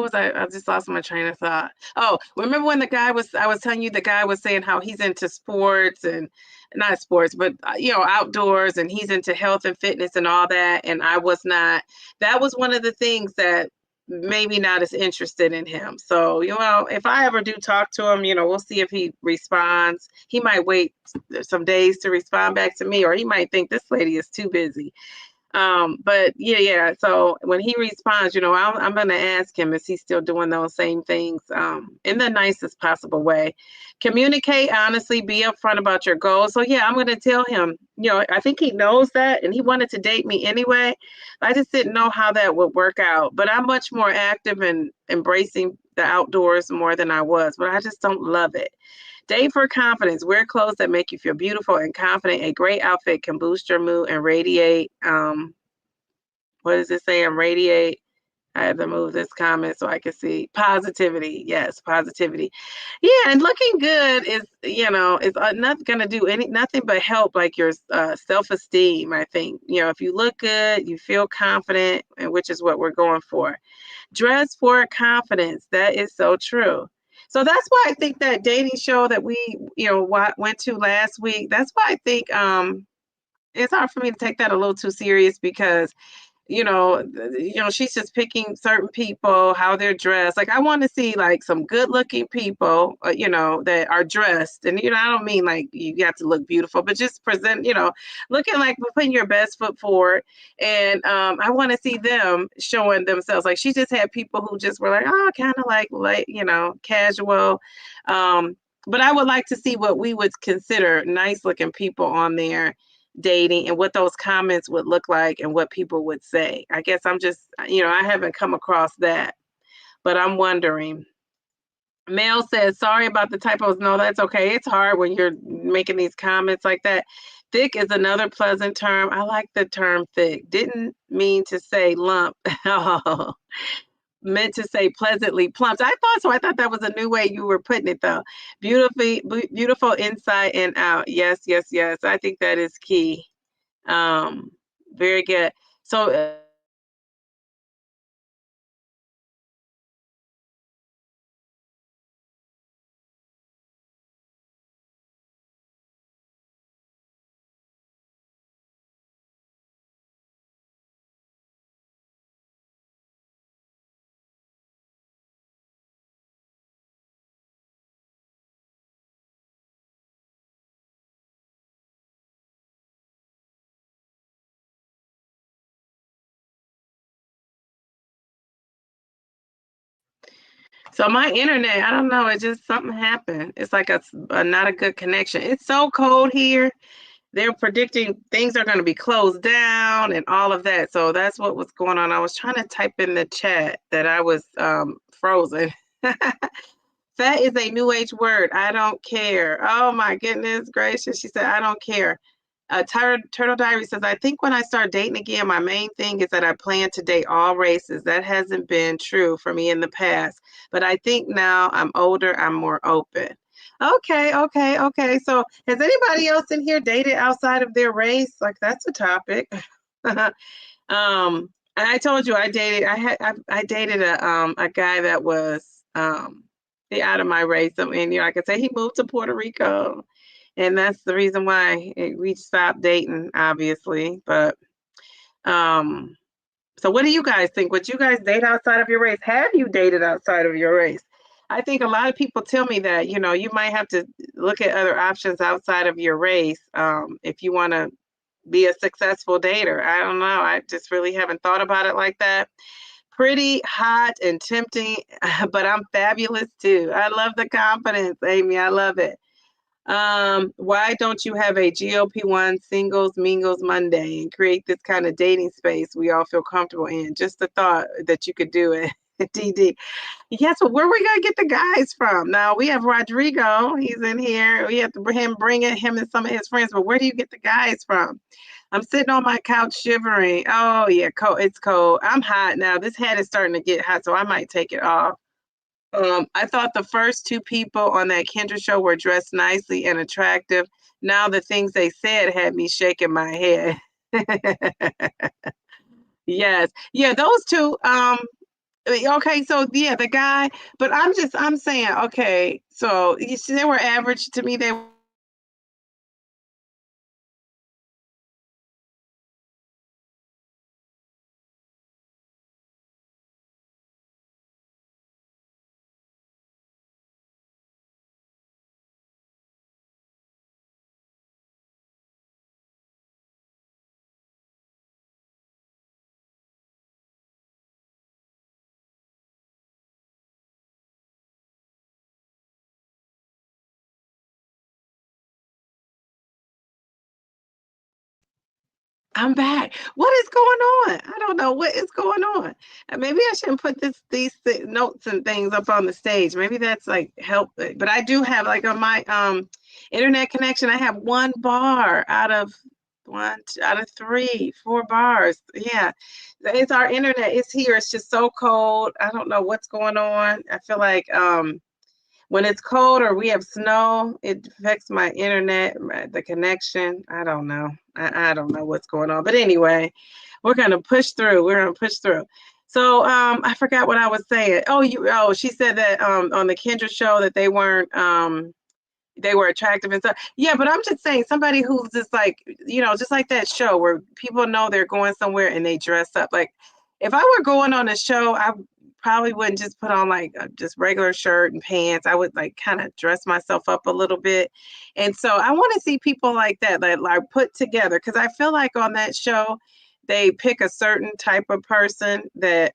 was I just lost my train of thought. Oh, remember when I was telling you the guy was saying how he's into sports and not sports, but outdoors, and he's into health and fitness and all that. And I was not. That was one of the things that maybe not as interested in him. So, if I ever do talk to him, we'll see if he responds. He might wait some days to respond back to me, or he might think this lady is too busy. But yeah, yeah. So when he responds, I'm going to ask him, is he still doing those same things in the nicest possible way? Communicate honestly, be upfront about your goals. So yeah, I'm going to tell him, I think he knows that and he wanted to date me anyway. I just didn't know how that would work out. But I'm much more active in embracing the outdoors more than I was, but I just don't love it. Date for confidence. Wear clothes that make you feel beautiful and confident. A great outfit can boost your mood and radiate. What is it saying? Radiate. I have to move this comment so I can see positivity. Yes, positivity. Yeah, and looking good is not going to do nothing but help like your self-esteem. I think if you look good, you feel confident, and which is what we're going for. Dress for confidence. That is so true. So that's why I think that dating show that we, went to last week, that's why I think it's hard for me to take that a little too serious because she's just picking certain people, how they're dressed. Like I want to see like some good-looking people, that are dressed. And I don't mean like you have to look beautiful, but just present, looking like we're putting your best foot forward. And I want to see them showing themselves. Like she just had people who just were like, oh, kind of like, casual. But I would like to see what we would consider nice-looking people on there dating and what those comments would look like and what people would say. I guess I'm just, I haven't come across that, but I'm wondering. Mel says, sorry about the typos. No, that's okay. It's hard when you're making these comments like that. Thick is another pleasant term. I like the term thick. Didn't mean to say lump. Oh, meant to say pleasantly plump. I thought so. I thought that was a new way you were putting it, though. Beautiful inside and out. Yes, yes, yes. I think that is key. Um, Very good. So, my internet, I don't know, it just something happened. It's like a not a good connection. It's so cold here. They're predicting things are going to be closed down and all of that. So that's what was going on. I was trying to type in the chat that I was frozen. That is a new age word. I don't care. Oh my goodness gracious. She said, I don't care. Turtle Diary says, I think when I start dating again, my main thing is that I plan to date all races. That hasn't been true for me in the past. But I think now I'm older, I'm more open. Okay, okay, okay. So has anybody else in here dated outside of their race? Like that's a topic. And I told you I dated a guy that was out of my race. I mean, I could say he moved to Puerto Rico, and that's the reason why we stopped dating, obviously. But um, so what do you guys think? Would you guys date outside of your race? Have you dated outside of your race? I think a lot of people tell me that you might have to look at other options outside of your race if you want to be a successful dater. I don't know. I just really haven't thought about it like that. Pretty hot and tempting, but I'm fabulous too. I love the confidence, Amy. I love it. Why don't you have a GLP-1 singles mingles Monday and create this kind of dating space we all feel comfortable in? Just the thought that you could do it. DD. Yes, but where are we gonna get the guys from? Now we have Rodrigo. He's in here. We have to bring in him and some of his friends. But where do you get the guys from? I'm sitting on my couch shivering. Oh yeah, cold. It's cold. I'm hot now. This hat is starting to get hot, so I might take it off. I thought the first two people on that Kendra show were dressed nicely and attractive. Now the things they said had me shaking my head. Yes. Yeah, those two. Okay, so yeah, the guy, but I'm saying, okay, so you see, they were average to me. They I'm back. What is going on? I don't know what is going on. Maybe I shouldn't put these notes and things up on the stage. Maybe that's like help. But I do have like on my internet connection, I have 1 bar out of 3, 4 bars. Yeah, it's our internet. It's here. It's just so cold. I don't know what's going on. I feel like when it's cold or we have snow, it affects my internet, the connection. I don't know. I don't know what's going on. But anyway, we're gonna push through. We're gonna push through. So I forgot what I was saying. She said that on the Kendra show that they were attractive and stuff. Yeah, but I'm just saying somebody who's just like, just like that show where people know they're going somewhere and they dress up. Like if I were going on a show, I probably wouldn't just put on like just regular shirt and pants. I would like kind of dress myself up a little bit. And so I want to see people like that, like put together. Cause I feel like on that show, they pick a certain type of person that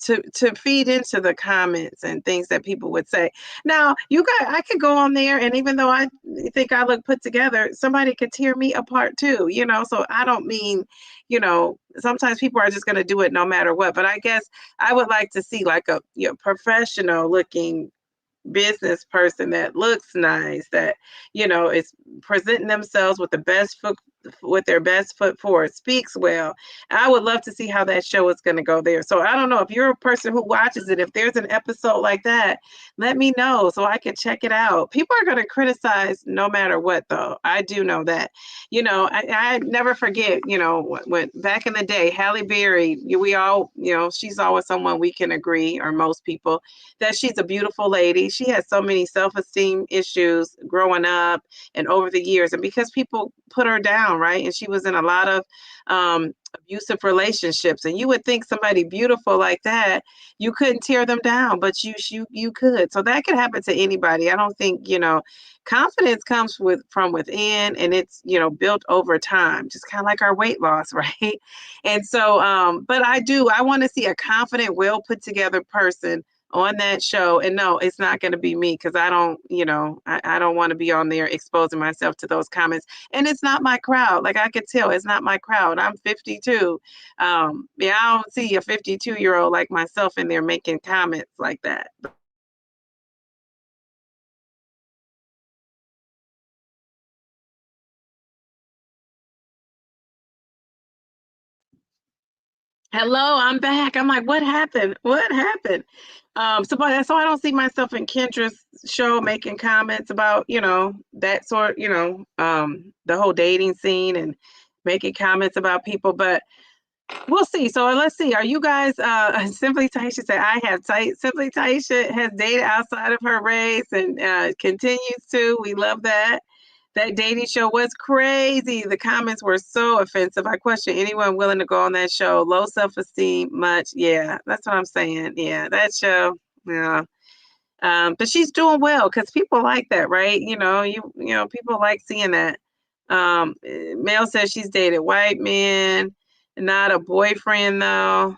to feed into the comments and things that people would say. Now, I could go on there, and even though I think I look put together, somebody could tear me apart too, So I don't mean, sometimes people are just going to do it no matter what. But I guess I would like to see like a professional looking business person that looks nice, that is presenting themselves with their best foot forward, speaks well. I would love to see how that show is going to go there. So I don't know if you're a person who watches it, if there's an episode like that, let me know so I can check it out. People are going to criticize no matter what, though. I do know that. I never forget, when back in the day, Halle Berry, we all, she's always someone we can agree, or most people, that she's a beautiful lady. She has so many self-esteem issues growing up and over the years, and because people put her down, right? And she was in a lot of abusive relationships, and you would think somebody beautiful like that, you couldn't tear them down, but you could. So that could happen to anybody. I don't think, confidence comes from within, and it's, built over time, just kind of like our weight loss, right? And so but I want to see a confident, well put together person on that show. And no, it's not going to be me, because I don't, I don't want to be on there exposing myself to those comments. And it's not my crowd. Like I could tell, it's not my crowd. I'm 52. Yeah, I don't see a 52-year-old like myself in there making comments like that. Hello, I'm back. I'm like, what happened? What happened? So I don't see myself in Kendra's show making comments about, that sort, the whole dating scene and making comments about people, but we'll see. So let's see. Are you guys, Simply Taisha said, Simply Taisha has dated outside of her race and continues to. We love that. That dating show was crazy. The comments were so offensive. I question anyone willing to go on that show. Low self-esteem, much. Yeah, that's what I'm saying. Yeah, that show. Yeah. But she's doing well because people like that, right? People like seeing that. Mel says she's dated white men, not a boyfriend though.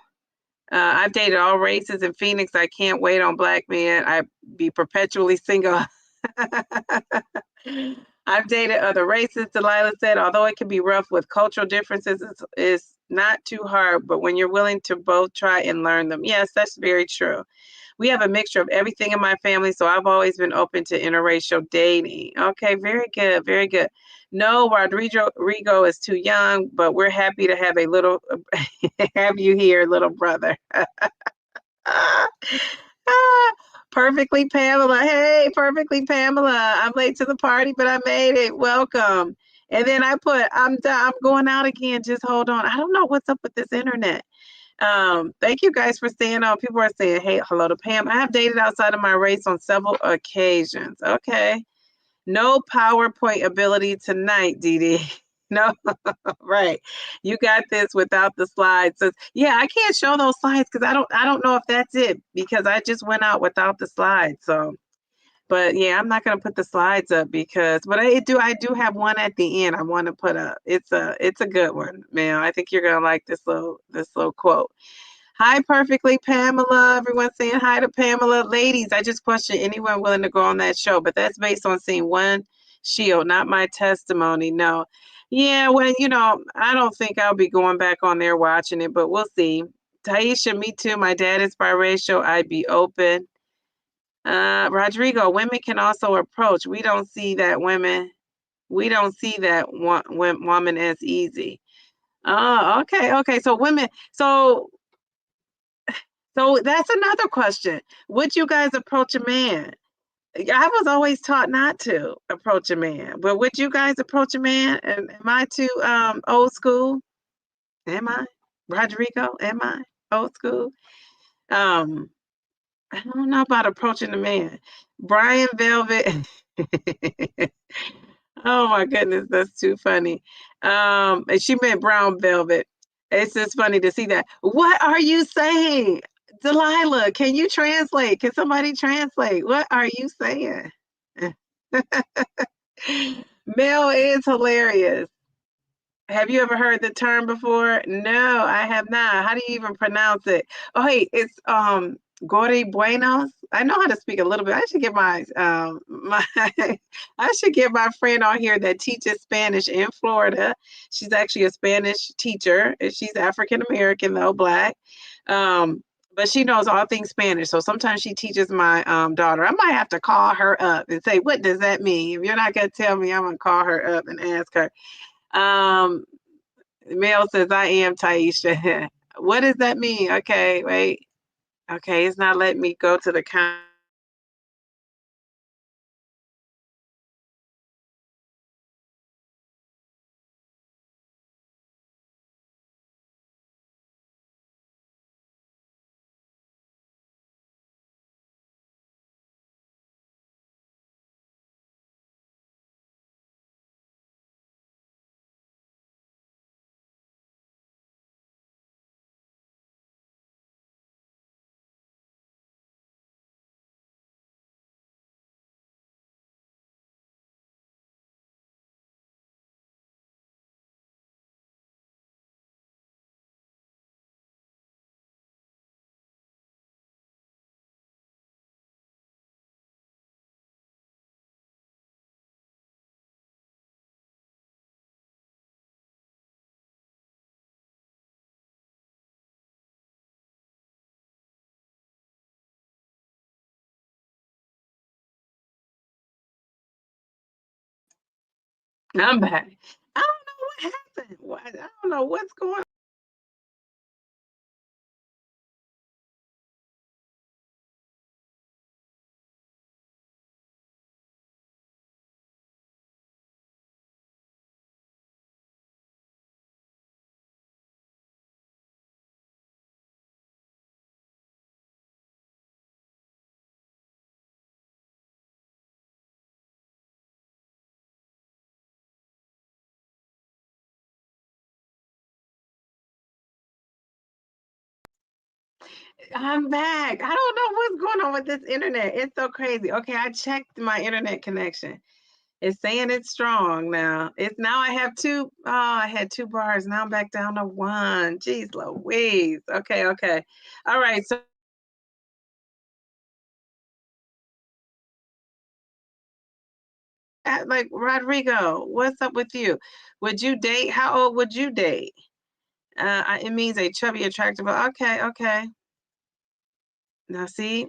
I've dated all races in Phoenix. I can't wait on black men. I'd be perpetually single. I've dated other races, Delilah said, although it can be rough with cultural differences, it's not too hard, but when you're willing to both try and learn them. Yes, that's very true. We have a mixture of everything in my family, so I've always been open to interracial dating. Okay, very good, very good. No, Rodrigo is too young, but we're happy to have a little, have you here, little brother. Perfectly Pamela. Hey, Perfectly Pamela. I'm late to the party, but I made it. Welcome. And then I put, I'm going out again. Just hold on. I don't know what's up with this internet. Thank you guys for staying on. People are saying, hey, hello to Pam. I have dated outside of my race on several occasions. Okay. No PowerPoint ability tonight, Dee Dee. No, right. You got this without the slides. So, yeah, I can't show those slides because I don't know if that's it, because I just went out without the slides. So, but yeah, I'm not gonna put the slides up but I do have one at the end I want to put up. It's a good one, man. I think you're gonna like this little quote. Hi, Perfectly Pamela. Everyone saying hi to Pamela. Ladies, I just question anyone willing to go on that show, but that's based on seeing one shield, not my testimony. No. Yeah, well, I don't think I'll be going back on there watching it, but we'll see. Taisha, me too. My dad is biracial. I'd be open. Rodrigo, women can also approach. We don't see that woman as easy. Oh, okay, okay. So that's another question. Would you guys approach a man? I was always taught not to approach a man, but would you guys approach a man? And am I too old school? Am I? Rodrigo, am I old school? Um, I don't know about approaching a man. Brian Velvet. Oh my goodness, that's too funny. And she meant brown velvet. It's just funny to see that. What are you saying? Delilah, can you translate? Can somebody translate? What are you saying? Mel is hilarious. Have you ever heard the term before? No, I have not. How do you even pronounce it? Oh, hey, it's Gori Buenos. I know how to speak a little bit. I should get my I should get my friend on here that teaches Spanish in Florida. She's actually a Spanish teacher. She's African American though, black. But she knows all things Spanish. So sometimes she teaches my daughter. I might have to call her up and say, what does that mean? If you're not gonna tell me, I'm gonna call her up and ask her. Um, Mel says, I am Taisha. What does that mean? Okay, wait. Okay, it's not letting me go to the count. I'm back. I don't know what happened. I don't know what's going on. I'm back. I don't know what's going on with this internet. It's so crazy. Okay, I checked my internet connection. It's saying it's strong now. It's now I have two. Oh, I had two bars. Now I'm back down to one. Jeez Louise. Okay, okay. All right. So like Rodrigo, what's up with you? Would you date? How old would you date? It means a chubby, attractive. Okay, okay. Now see,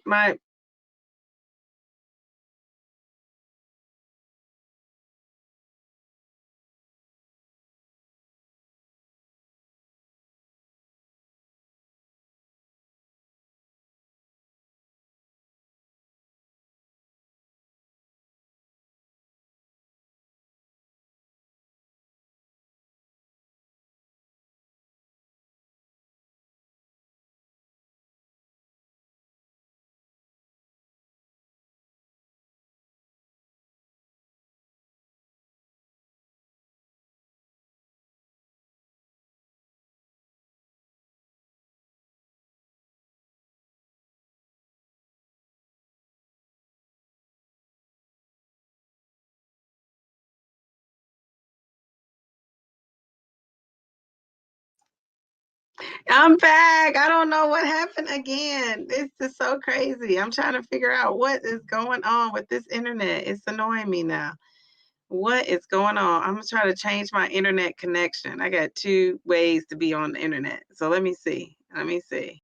I'm back. I don't know what happened again. This is so crazy. I'm trying to figure out what is going on with this internet. It's annoying me now. What is going on? I'm gonna try to change my internet connection. I got two ways to be on the internet. So let me see. Let me see.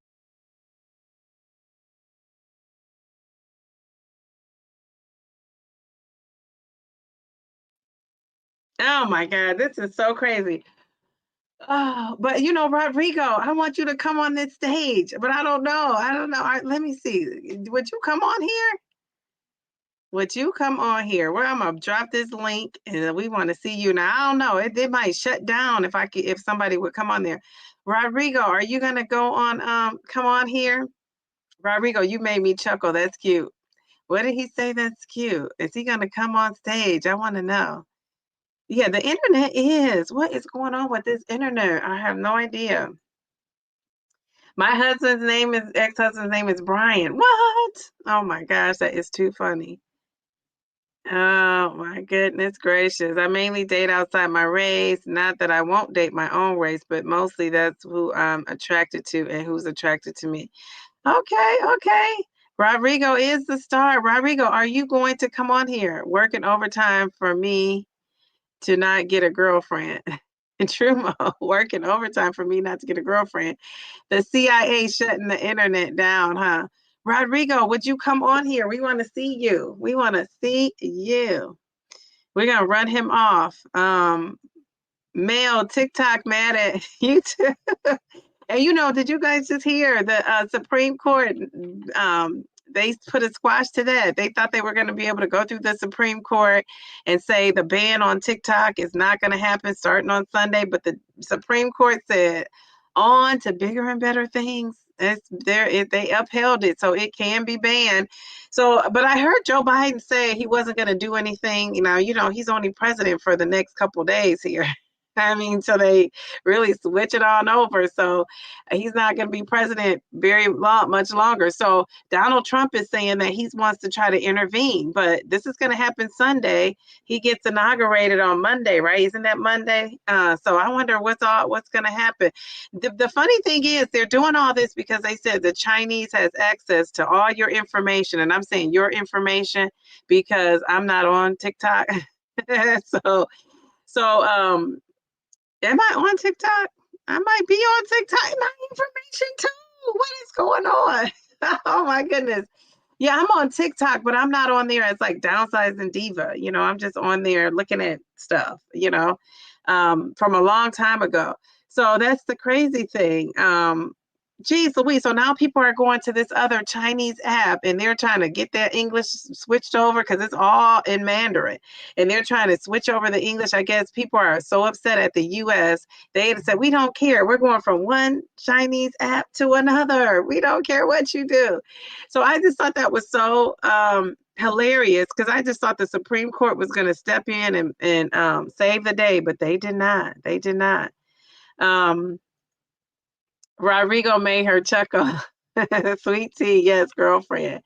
Oh my God, this is so crazy. Oh, but Rodrigo, I want you to come on this stage, but I don't know. I don't know. Let me see. Would you come on here? Would you come on here? Where I'm gonna drop this link, and we want to see you. Now I don't know. It might shut down if somebody would come on there. Rodrigo, are you gonna go on? Come on here, Rodrigo. You made me chuckle. That's cute. What did he say? That's cute. Is he gonna come on stage? I want to know. Yeah, the internet is. What is going on with this internet? I have no idea. My ex-husband's name is Brian. What? Oh my gosh, that is too funny. Oh my goodness gracious. I mainly date outside my race. Not that I won't date my own race, but mostly that's who I'm attracted to and who's attracted to me. Okay, okay. Rodrigo is the star. Rodrigo, are you going to come on here? Working overtime for me to not get a girlfriend. In Trumo, working overtime for me not to get a girlfriend. The CIA shutting the internet down, huh? Rodrigo, would you come on here? We want to see you. We want to see you. We're gonna run him off. Male TikTok mad at you too. And did you guys just hear the Supreme Court? They put a squash to that. They thought they were going to be able to go through the Supreme Court and say the ban on TikTok is not going to happen starting on Sunday. But the Supreme Court said on to bigger and better things. They upheld it, so it can be banned. So, but I heard Joe Biden say he wasn't going to do anything. He's only president for the next couple days here. I mean, so they really switch it on over. So he's not going to be president much longer. So Donald Trump is saying that he wants to try to intervene, but this is going to happen Sunday. He gets inaugurated on Monday, right? Isn't that Monday? So I wonder what's going to happen. The funny thing is they're doing all this because they said the Chinese has access to all your information, and I'm saying your information because I'm not on TikTok. so so am I on TikTok? I might be on TikTok. My information too. What is going on? Oh my goodness. Yeah, I'm on TikTok, but I'm not on there as like Downsizing Diva. I'm just on there looking at stuff, from a long time ago. So that's the crazy thing. Geez Louise. So now people are going to this other Chinese app and they're trying to get their English switched over because it's all in Mandarin. And they're trying to switch over the English. I guess people are so upset at the US. They had said, we don't care. We're going from one Chinese app to another. We don't care what you do. So I just thought that was so hilarious because I just thought the Supreme Court was going to step in and save the day, but they did not. They did not. Um, Rodrigo made her chuckle. Sweet tea, yes, girlfriend.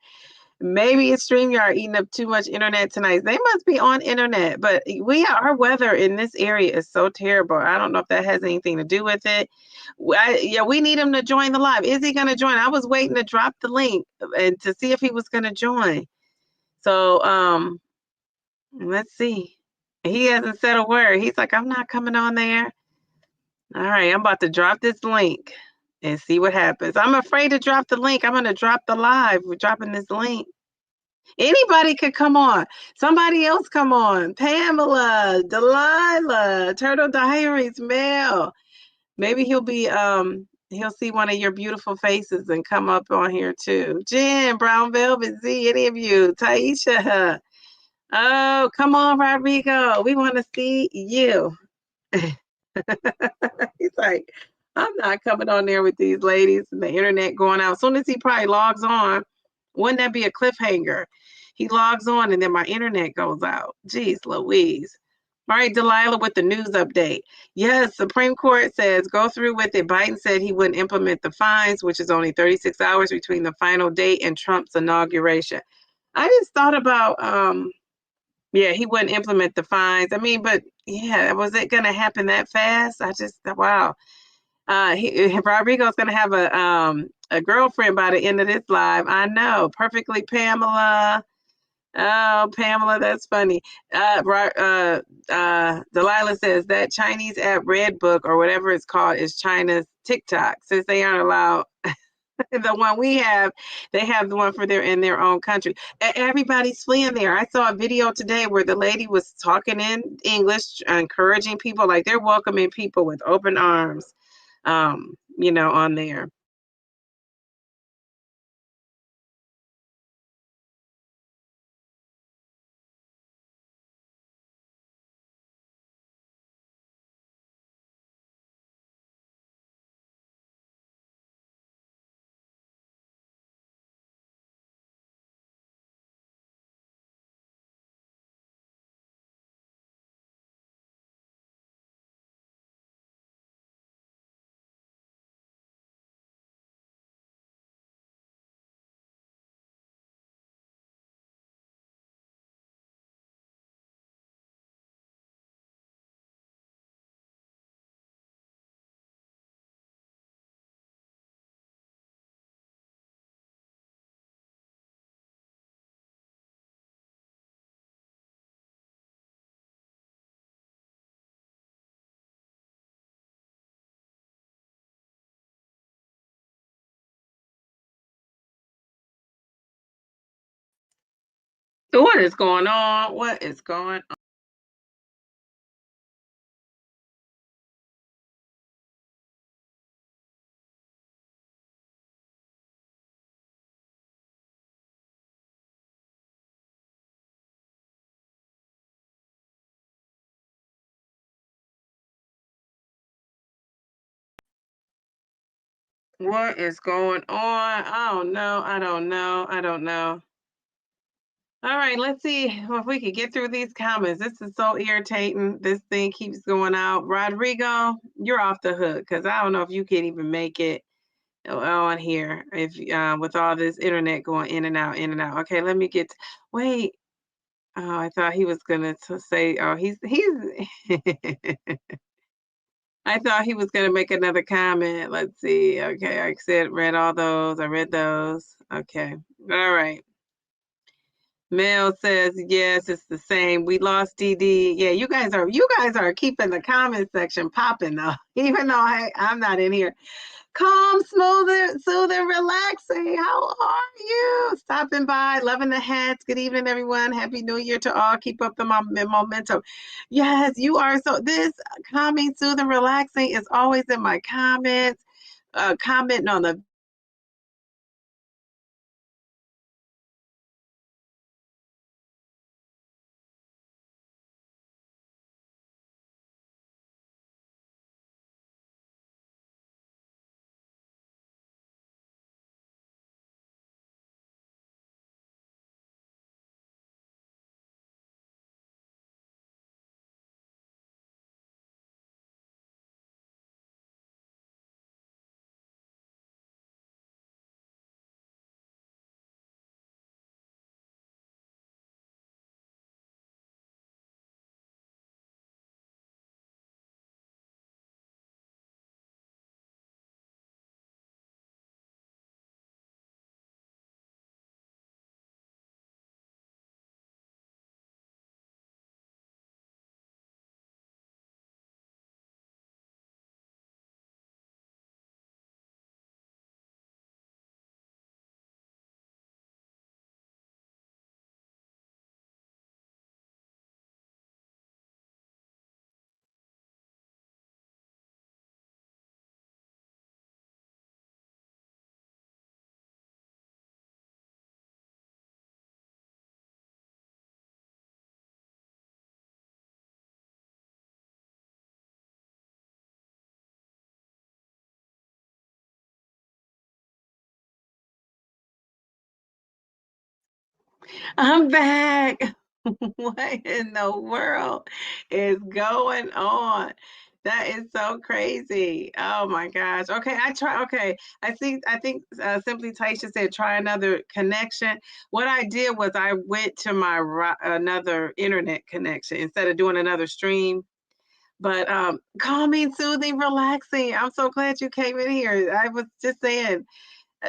Maybe it's StreamYard eating up too much internet tonight. They must be on internet, but our weather in this area is so terrible. I don't know if that has anything to do with it. We need him to join the live. Is he going to join? I was waiting to drop the link and to see if he was going to join. So, let's see. He hasn't said a word. He's like, I'm not coming on there. All right, I'm about to drop this link and see what happens. I'm afraid to drop the link. I'm going to drop the live. We're dropping this link. Anybody could come on. Somebody else come on. Pamela, Delilah, Turtle Diaries, Mel. Maybe he'll see one of your beautiful faces and come up on here too. Jen, Brown Velvet, Z, any of you. Taisha. Oh, come on, Rodrigo. We want to see you. He's like, I'm not coming on there with these ladies and the internet going out. As soon as he probably logs on, wouldn't that be a cliffhanger? He logs on and then my internet goes out. Jeez Louise. All right, Delilah with the news update. Yes, Supreme Court says go through with it. Biden said he wouldn't implement the fines, which is only 36 hours between the final date and Trump's inauguration. I just thought about yeah, he wouldn't implement the fines. I mean, but yeah, was it going to happen that fast? Wow. Rodrigo's going to have a girlfriend by the end of this live. I know. Perfectly Pamela. Oh, Pamela, that's funny. Delilah says that Chinese app Red Book or whatever it's called is China's TikTok. Since they aren't allowed the one we have, they have the one for their in their own country. Everybody's fleeing there. I saw a video today where the lady was talking in English, encouraging people, like they're welcoming people with open arms, on there. So what is going on? What is going on? What is going on? I don't know. I don't know. I don't know. All right, let's see if we can get through these comments. This is so irritating. This thing keeps going out. Rodrigo, you're off the hook because I don't know if you can even make it on here if with all this internet going in and out, in and out. Okay, let me get. Wait. Oh, I thought he was gonna say. Oh, he's. I thought he was gonna make another comment. Let's see. Okay, I said read all those. I read those. Okay. All right. Mel says yes, it's the same. We lost DD. Yeah, you guys are keeping the comment section popping though. Even though I'm not in here. Calm, smooth, soothing, relaxing. How are you? Stopping by, loving the hats. Good evening, everyone. Happy New Year to all. Keep up the momentum. Yes, you are. So this calming, soothing, relaxing is always in my comments. Commenting on the I'm back. What in the world is going on? That is so crazy. Oh my gosh. Okay, I try. Okay, I think Simply Taisha said try another connection. What I did was I went to my another internet connection instead of doing another stream. But calming, soothing, relaxing. I'm so glad you came in here. I was just saying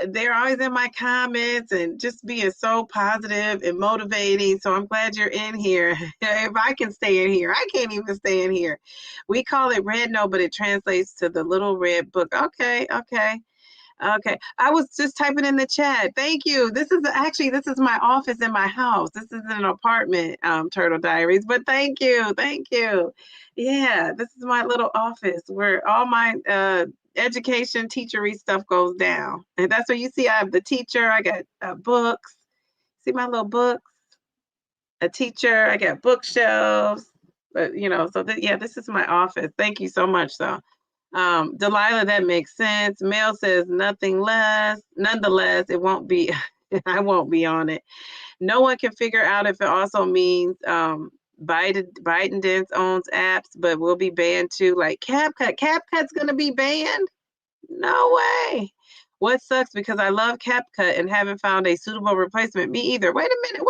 they're always in my comments and just being so positive and motivating. So I'm glad you're in here. If I can stay in here, I can't even stay in here. We call it Red No, but it translates to the little red book. Okay, okay. Okay. I was just typing in the chat. Thank you. This is my office in my house. This is an apartment, Turtle Diaries. But thank you. Thank you. Yeah, this is my little office where all my education teachery stuff goes down. And that's where you see I have the teacher, I got books. See my little books? A teacher, I got bookshelves. But so yeah, this is my office. Thank you so much though. Delilah, that makes sense. Mel says nothing less. Nonetheless, it won't be, I won't be on it. No one can figure out if it also means ByteDance owns apps, but will be banned too. Like CapCut. CapCut's going to be banned? No way. What sucks because I love CapCut and haven't found a suitable replacement. Me either. Wait a minute.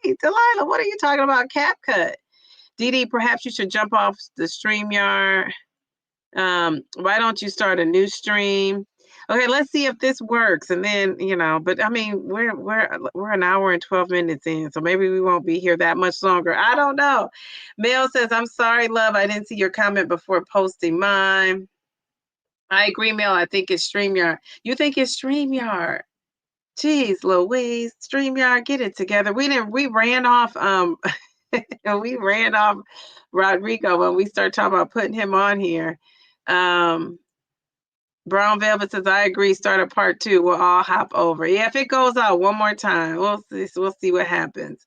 Wait, Delilah, what are you talking about CapCut? Dee, perhaps you should jump off the StreamYard. Why don't you start a new stream? Okay, let's see if this works. And then, but I mean, we're an hour and 12 minutes in, so maybe we won't be here that much longer. I don't know. Mel says, I'm sorry, love. I didn't see your comment before posting mine. I agree, Mel. I think it's StreamYard. You think it's StreamYard? Jeez, Louise, StreamYard, get it together. We ran off we ran off Rodrigo when we started talking about putting him on here. Brown Velvet says, I agree, start a part 2. We'll all hop over. Yeah, if it goes out one more time, we'll see what happens.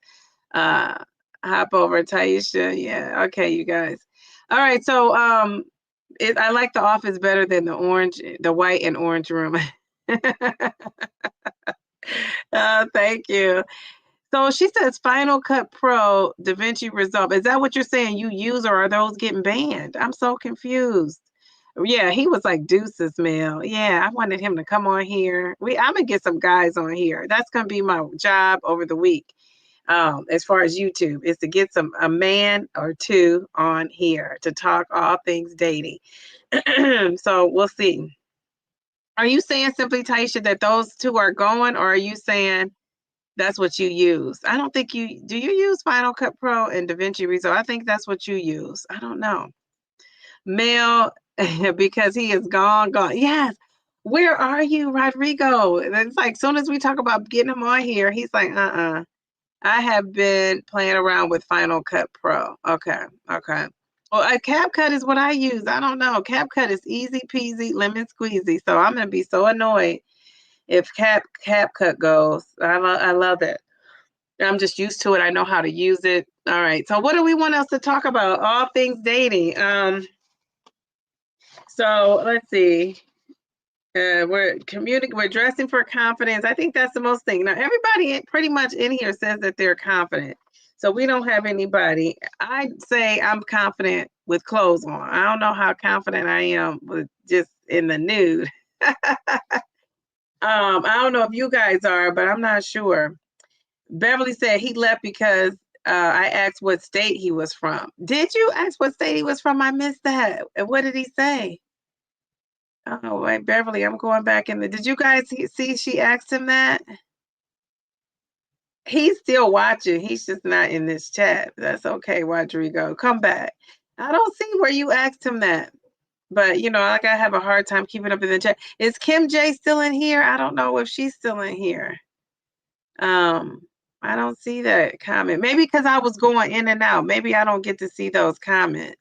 Hop over, Taisha. Yeah, okay, you guys. All right, so I like The Office better than the white and orange room. Thank you. So she says Final Cut Pro, DaVinci Resolve. Is that what you're saying you use, or are those getting banned? I'm so confused. Yeah, he was like deuces, Mel. Yeah, I wanted him to come on here. I'm gonna get some guys on here. That's gonna be my job over the week. As far as YouTube, is to get a man or two on here to talk all things dating. So we'll see. Are you saying simply, Taisha, that those two are going, or are you saying that's what you use? I don't think do you use Final Cut Pro and DaVinci Resolve? I think that's what you use. I don't know. Mel, because he is gone. Yes. Where are you, Rodrigo? And it's like, soon as we talk about getting him on here, he's like, I have been playing around with Final Cut Pro. Okay. Well, a CapCut is what I use. I don't know. CapCut is easy peasy, lemon squeezy. So I'm going to be so annoyed if CapCut goes. I love it. I'm just used to it. I know how to use it. All right. So what do we want else to talk about? All things dating. So let's see. We're dressing for confidence. I think that's the most thing. Now, everybody pretty much in here says that they're confident. So we don't have anybody. I'd say I'm confident with clothes on. I don't know how confident I am with just in the nude. I don't know if you guys are, but I'm not sure. Beverly said he left because I asked what state he was from. Did you ask what state he was from? I missed that. And what did he say? Oh, wait, Beverly, I'm going back in did you guys see she asked him that? He's still watching. He's just not in this chat. That's okay, Rodrigo. Come back. I don't see where you asked him that. But, like I have a hard time keeping up in the chat. Is Kim J still in here? I don't know if she's still in here. I don't see that comment. Maybe because I was going in and out. Maybe I don't get to see those comments.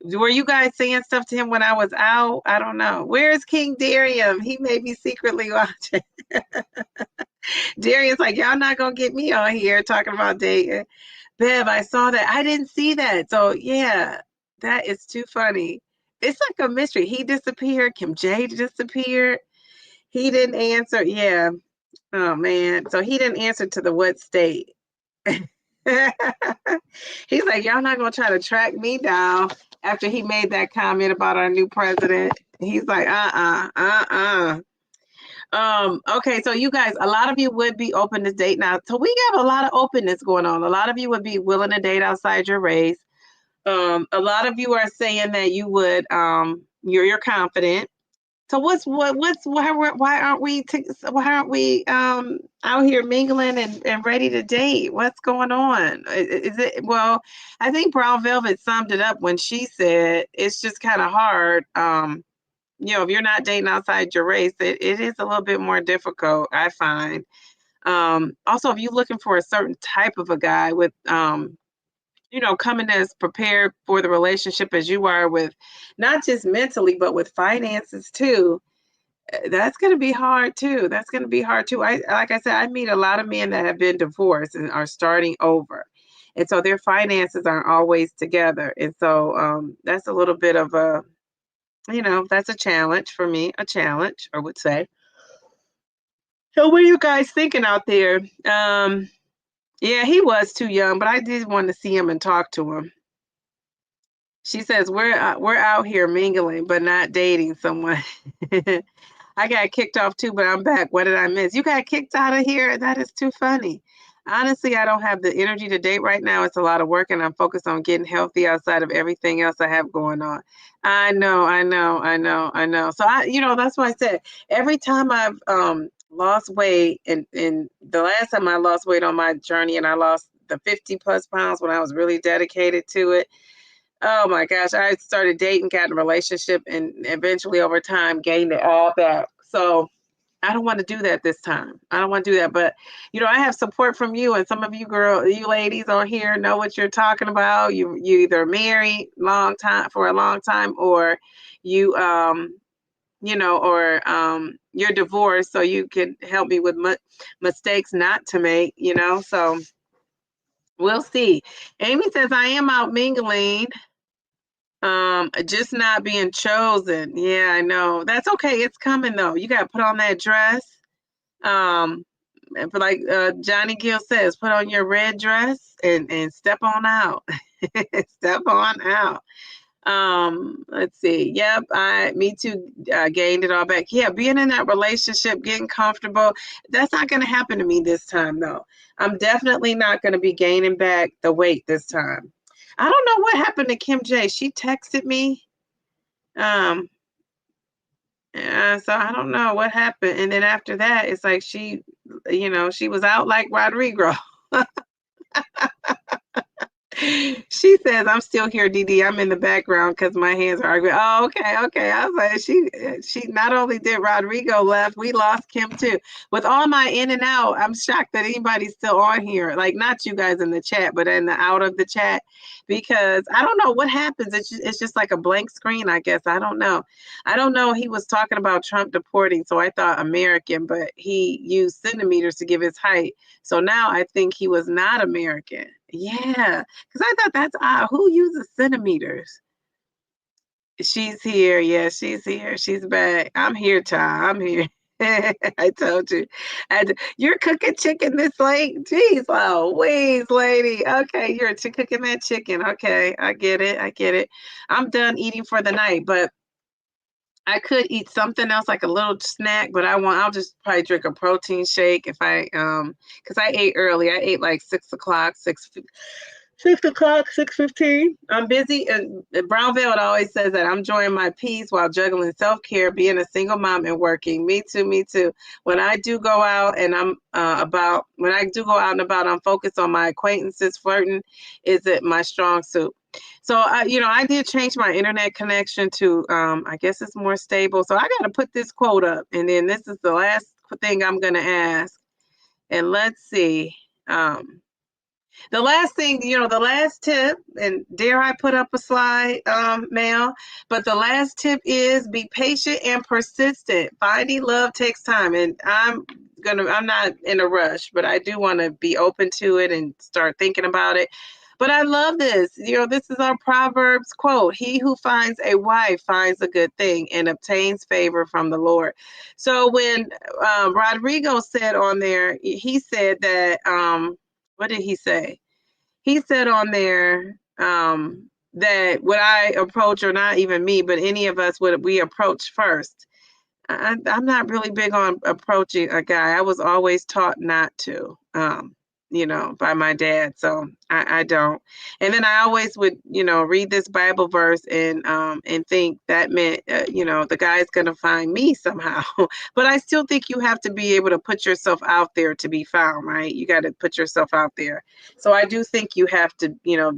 Were you guys saying stuff to him when I was out? I don't know. Where's King Darium? He may be secretly watching. Darium's like, y'all not going to get me on here talking about dating. Bev, I saw that. I didn't see that. So, yeah, that is too funny. It's like a mystery. He disappeared. Kim J disappeared. He didn't answer. Yeah. Oh, man. So he didn't answer to the what state. He's like, y'all not going to try to track me down after he made that comment about our new president. He's like, okay, so you guys, a lot of you would be open to date now. So we have a lot of openness going on. A lot of you would be willing to date outside your race. A lot of you are saying that you would, you're confident. So why aren't we out here mingling and ready to date? What's going on? Is it well, I think Brown Velvet summed it up when she said it's just kind of hard. If you're not dating outside your race, it is a little bit more difficult, I find. Also, if you're looking for a certain type of a guy with coming as prepared for the relationship as you are with not just mentally, but with finances too, that's going to be hard too. That's going to be hard too. Like I said, I meet a lot of men that have been divorced and are starting over. And so their finances aren't always together. And so that's a little bit of that's a challenge for me, a challenge, I would say. So what are you guys thinking out there? Yeah, he was too young, but I did want to see him and talk to him. She says we're out here mingling, but not dating someone. I got kicked off too, but I'm back. What did I miss? You got kicked out of here? That is too funny. Honestly, I don't have the energy to date right now. It's a lot of work, and I'm focused on getting healthy outside of everything else I have going on. I know, I know, I know, I know. So that's why I said every time I've lost weight, and the last time I lost weight on my journey, and I lost the 50 plus pounds when I was really dedicated to it. Oh my gosh, I started dating, got in a relationship, and eventually over time gained it all back. So I don't want to do that this time. I don't want to do that. But I have support from you, and some of you ladies on here know what you're talking about. You either married for a long time, or you you're divorced, so you can help me with mistakes not to make. So we'll see. Amy says I am out mingling. Just not being chosen. Yeah, I know. That's okay. It's coming though. You gotta put on that dress. And like Johnny Gill says, put on your red dress and step on out. Step on out. Let's see. Yep, me too, gained it all back. Yeah, being in that relationship, getting comfortable, that's not gonna happen to me this time though. I'm definitely not gonna be gaining back the weight this time. I don't know what happened to Kim J. She texted me. Um, so I don't know what happened. And then after that, it's like she was out like Rodrigo. She says, I'm still here, DD. I'm in the background because my hands are arguing. Oh, okay, okay. I was like, she not only did Rodrigo left, we lost Kim too. With all my in and out, I'm shocked that anybody's still on here. Like, not you guys in the chat, but in the out of the chat, because I don't know what happens. It's just like a blank screen, I guess. I don't know. I don't know. He was talking about Trump deporting, so I thought American, but he used centimeters to give his height. So now I think he was not American. Yeah, because I thought that's odd. Who uses centimeters? She's here. Yeah, she's here. She's back. I'm here, Ty. I'm here. I told you. You're cooking chicken this late? Jeez, oh, wheeze, lady. Okay, you're cooking that chicken. Okay, I get it. I get it. I'm done eating for the night, but I could eat something else like a little snack, but I'll just probably drink a protein shake if because I ate early. I ate like 6 o'clock, 6 o'clock, 6:15. I'm busy. And Brown Velvet always says that I'm enjoying my peace while juggling self-care, being a single mom and working. Me too, me too. When I do go out and when I do go out and about, I'm focused on my acquaintances. Flirting isn't my strong suit. So I did change my internet connection to I guess it's more stable. So I got to put this quote up, and then this is the last thing I'm gonna ask. And let's see. The last thing, the last tip, and dare I put up a slide, Mel, but the last tip is be patient and persistent. Finding love takes time, and I'm not in a rush, but I do want to be open to it and start thinking about it. But I love this. This is our Proverbs quote. He who finds a wife finds a good thing and obtains favor from the Lord. So when Rodrigo said on there, he said that, what did he say? He said on there that would I approach, or not even me, but any of us, would we approach first? I'm not really big on approaching a guy. I was always taught not to. by my dad. So I don't. And then I always would, read this Bible verse and think that meant, the guy's gonna find me somehow. But I still think you have to be able to put yourself out there to be found, right? You got to put yourself out there. So I do think you have to,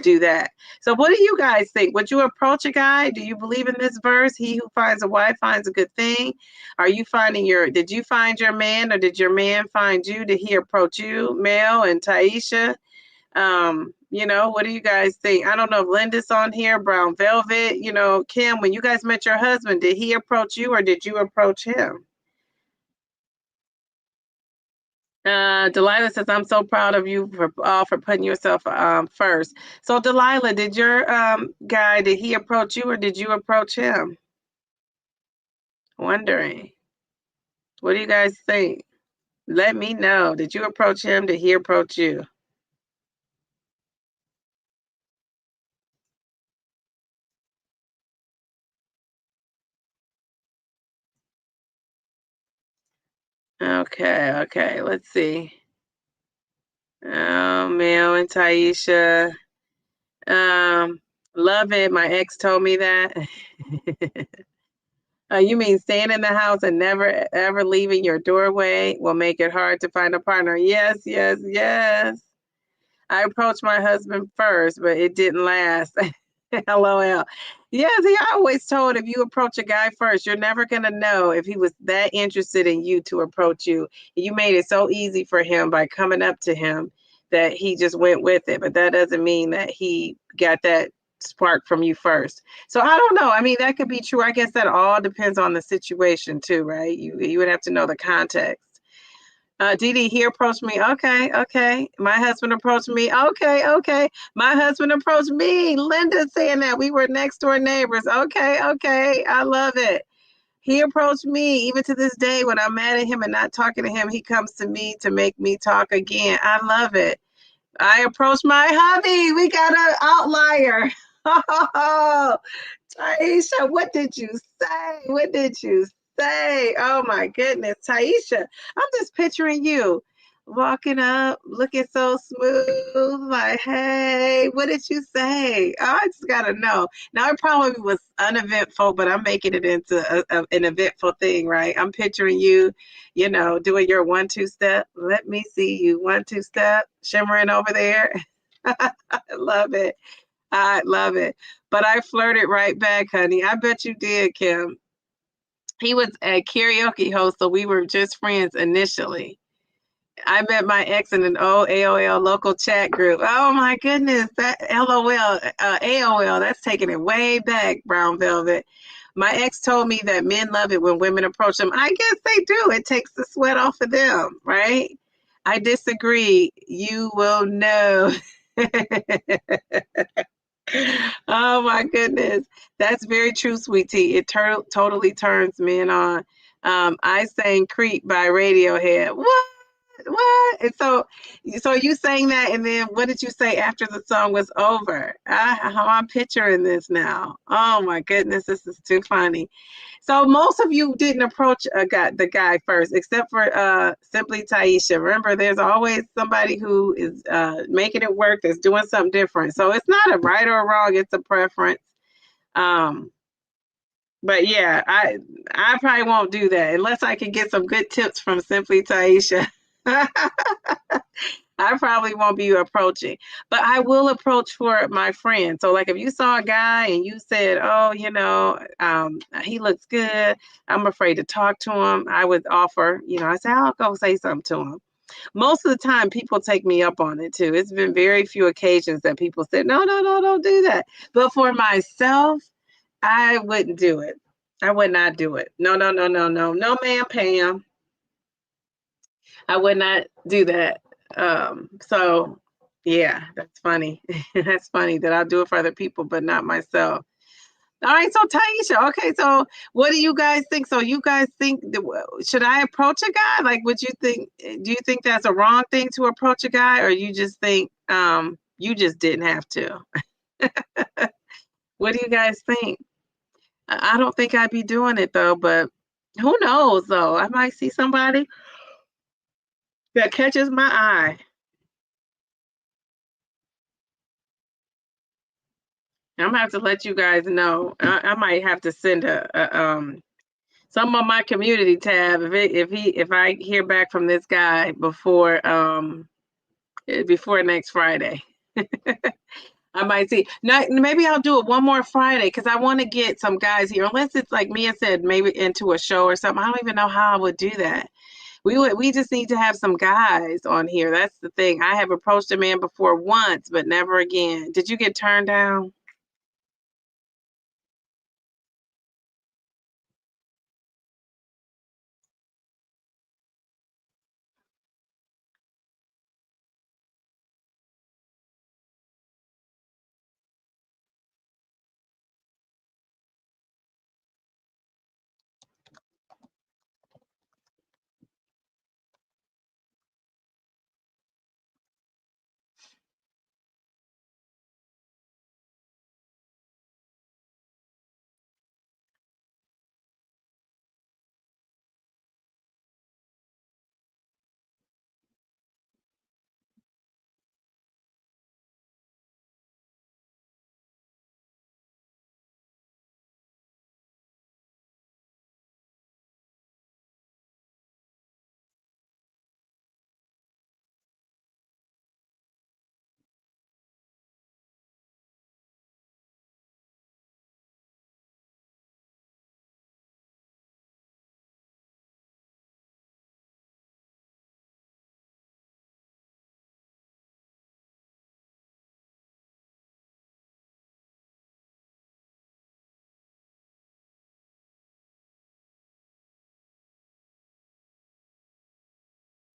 do that. So what do you guys think? Would you approach a guy? Do you believe in this verse? He who finds a wife finds a good thing. Did you find your man, or did your man find you? Did he approach you, Mel and Taisha? What do you guys think? I don't know if Linda's on here, Brown Velvet, Kim, when you guys met your husband, did he approach you or did you approach him? Delilah says, I'm so proud of you for putting yourself first. So Delilah, did your guy, did he approach you or did you approach him? Wondering. What do you guys think? Let me know. Did you approach him? Did he approach you? Okay. Let's see. Oh, Mel and Taisha. Um, Love it. My ex told me that. You mean staying in the house and never ever leaving your doorway will make it hard to find a partner? Yes. I approached my husband first, but it didn't last. LOL. Yeah, see, I always told if you approach a guy first, you're never going to know if he was that interested in you to approach you. You made it so easy for him by coming up to him that he just went with it. But that doesn't mean that he got that spark from you first. So I don't know. I mean, that could be true. I guess that all depends on the situation too, right? You would have to know the context. Dee, he approached me. Okay. My husband approached me. Okay. My husband approached me. Linda saying that we were next door neighbors. Okay. I love it. He approached me. Even to this day, when I'm mad at him and not talking to him, he comes to me to make me talk again. I love it. I approached my hubby. We got an outlier. Oh, Taisha, what did you say? What did you say? Oh my goodness, Taisha, I'm just picturing you walking up, looking so smooth, like, hey, what did you say? Oh, I just gotta know. Now, it probably was uneventful, but I'm making it into an eventful thing, right? I'm picturing you, doing your 1-2 step. Let me see you 1-2 step, shimmering over there. I love it. I love it. But I flirted right back, honey. I bet you did, Kim. He was a karaoke host, so we were just friends initially. I met my ex in an old AOL local chat group. Oh my goodness, that LOL, AOL, that's taking it way back, Brown Velvet. My ex told me that men love it when women approach them. I guess they do. It takes the sweat off of them, right? I disagree. You will know. Oh my goodness. That's very true, sweetie. It totally turns men on. I sang Creep by Radiohead. What? And so you sang that, and then what did you say after the song was over? How I'm picturing this now. Oh my goodness, this is too funny. So most of you didn't approach the guy first, except for simply Taisha. Remember, there's always somebody who is making it work, that's doing something different. So it's not a right or a wrong, it's a preference. Um, but yeah, I probably won't do that unless I can get some good tips from Simply Taisha. I probably won't be approaching, but I will approach for my friend. So, like, if you saw a guy and you said, "Oh, he looks good," I'm afraid to talk to him. I would offer, I say, "I'll go say something to him." Most of the time, people take me up on it too. It's been very few occasions that people said, "No, don't do that." But for myself, I wouldn't do it. I would not do it. No, ma'am, Pam. I would not do that. So yeah, that's funny. That's funny that I'll do it for other people, but not myself. All right, so Taisha, okay, so what do you guys think? So you guys think, should I approach a guy? Like, do you think that's a wrong thing to approach a guy, or you just think you just didn't have to? What do you guys think? I don't think I'd be doing it though, but who knows though? I might see somebody that catches my eye. I'm gonna have to let you guys know. I might have to send some on my community tab if I hear back from this guy before next Friday. I might see. Now, maybe I'll do it one more Friday because I want to get some guys here. Unless it's like Mia said, maybe into a show or something. I don't even know how I would do that. We just need to have some guys on here. That's the thing. I have approached a man before once, but never again. Did you get turned down?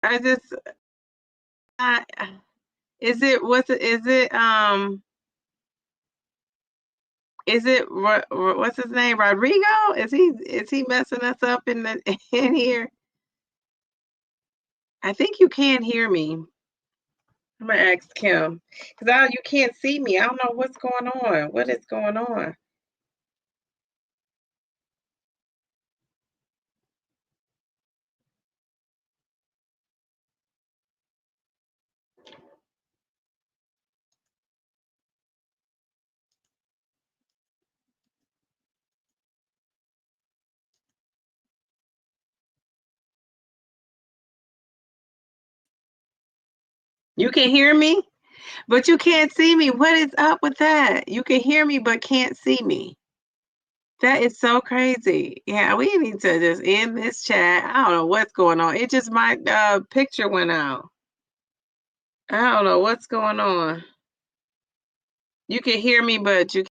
I just I, is it what's it is it what's his name, Rodrigo? Is he messing us up in the in here? I think you can hear me. I'm gonna ask Kim because I you can't see me. I don't know what's going on. What is going on? You can hear me, but you can't see me. What is up with that? You can hear me but can't see me. That is so crazy. Yeah, we need to just end this chat. I don't know what's going on. It just my picture went out. I don't know what's going on. You can hear me, but you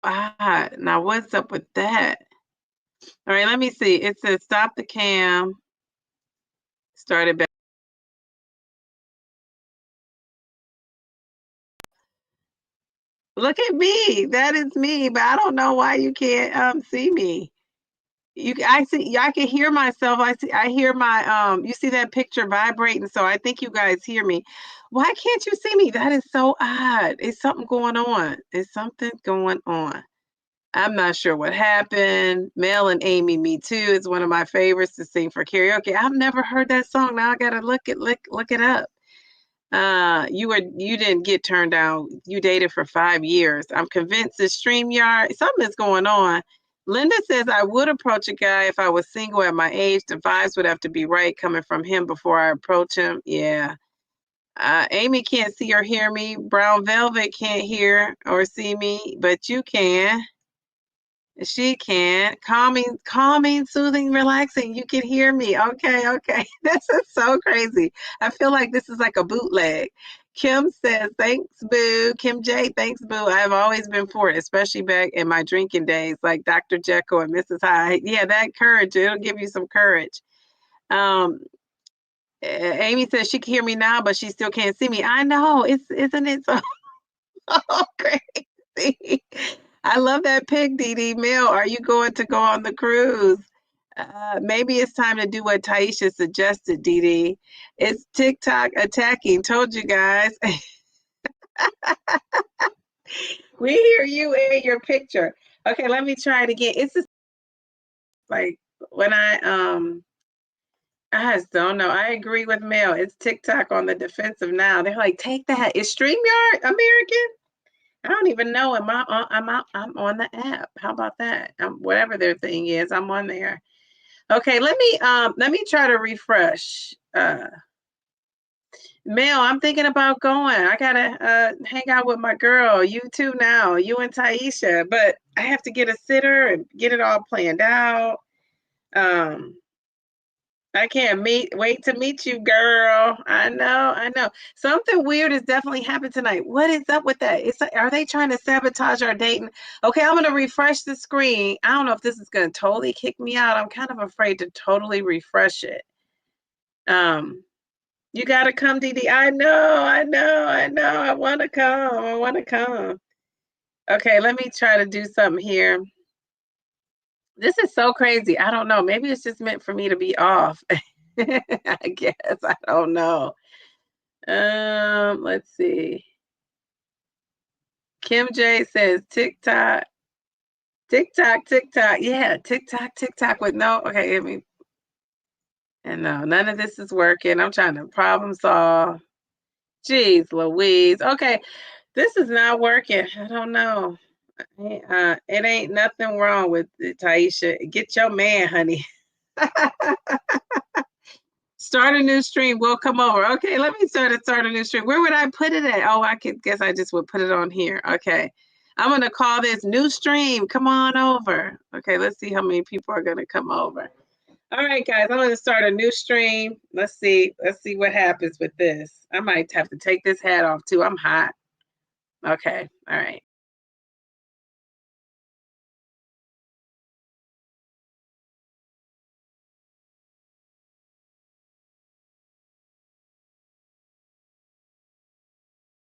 now what's up with that? All right, let me see. It says stop the cam. Started back. Look at me. That is me, but I don't know why you can't see me. I see I can hear myself. I hear my you see that picture vibrating, so I think you guys hear me. Why can't you see me? That is so odd. Is something going on? Is something going on? I'm not sure what happened. Mel and Amy, Me Too is one of my favorites to sing for karaoke. I've never heard that song. Now I gotta look it up. You didn't get turned down. You dated for 5 years. I'm convinced this StreamYard, something is going on. Linda says I would approach a guy if I was single at my age. The vibes would have to be right coming from him before I approach him. Yeah. Amy can't see or hear me. Brown Velvet can't hear or see me, but you can. She can. Calming, soothing, relaxing. You can hear me. Okay, okay. This is so crazy. I feel like this is like a bootleg. Kim says, thanks, Boo. Kim J, thanks, Boo. I've always been for it, especially back in my drinking days, like Dr. Jekyll and Mrs. Hyde. Yeah, that courage. It'll give you some courage. Um, Amy says she can hear me now, but she still can't see me. I know. Isn't it so crazy? I love that pic, Dee Dee. Mill, are you going to go on the cruise? Maybe it's time to do what Taisha suggested, Dee Dee. It's TikTok attacking. Told you guys. We hear you in your picture. Okay, let me try it again. It's just like when I just don't know. I agree with Mel. It's TikTok on the defensive now. They're like, take that. Is StreamYard American? I don't even know. I'm on the app. How about that? Whatever their thing is, I'm on there. Okay, let me try to refresh. Mel, I'm thinking about going. I gotta hang out with my girl. You too now. You and Taisha. But I have to get a sitter and get it all planned out. Um, I can't wait to meet you, girl. I know. Something weird has definitely happened tonight. What is up with that? Are they trying to sabotage our dating? Okay, I'm gonna refresh the screen. I don't know if this is gonna totally kick me out. I'm kind of afraid to totally refresh it. You gotta come, Dee. I know, I know, I know. I wanna come. I wanna come. Okay, let me try to do something here. This is so crazy. I don't know. Maybe it's just meant for me to be off. I guess. I don't know. Let's see. Kim J says TikTok, TikTok, TikTok. Yeah, TikTok, TikTok with no. Okay, I mean, and no, none of this is working. I'm trying to problem solve. Jeez Louise. Okay, this is not working. I don't know. It ain't nothing wrong with it, Taisha. Get your man, honey. Start a new stream. We'll come over. Okay, let me start a new stream. Where would I put it at? Oh, I could guess I just would put it on here. Okay. I'm gonna call this new stream. Come on over. Okay, let's see how many people are gonna come over. All right, guys, I'm gonna start a new stream. Let's see. Let's see what happens with this. I might have to take this hat off too. I'm hot. Okay. All right.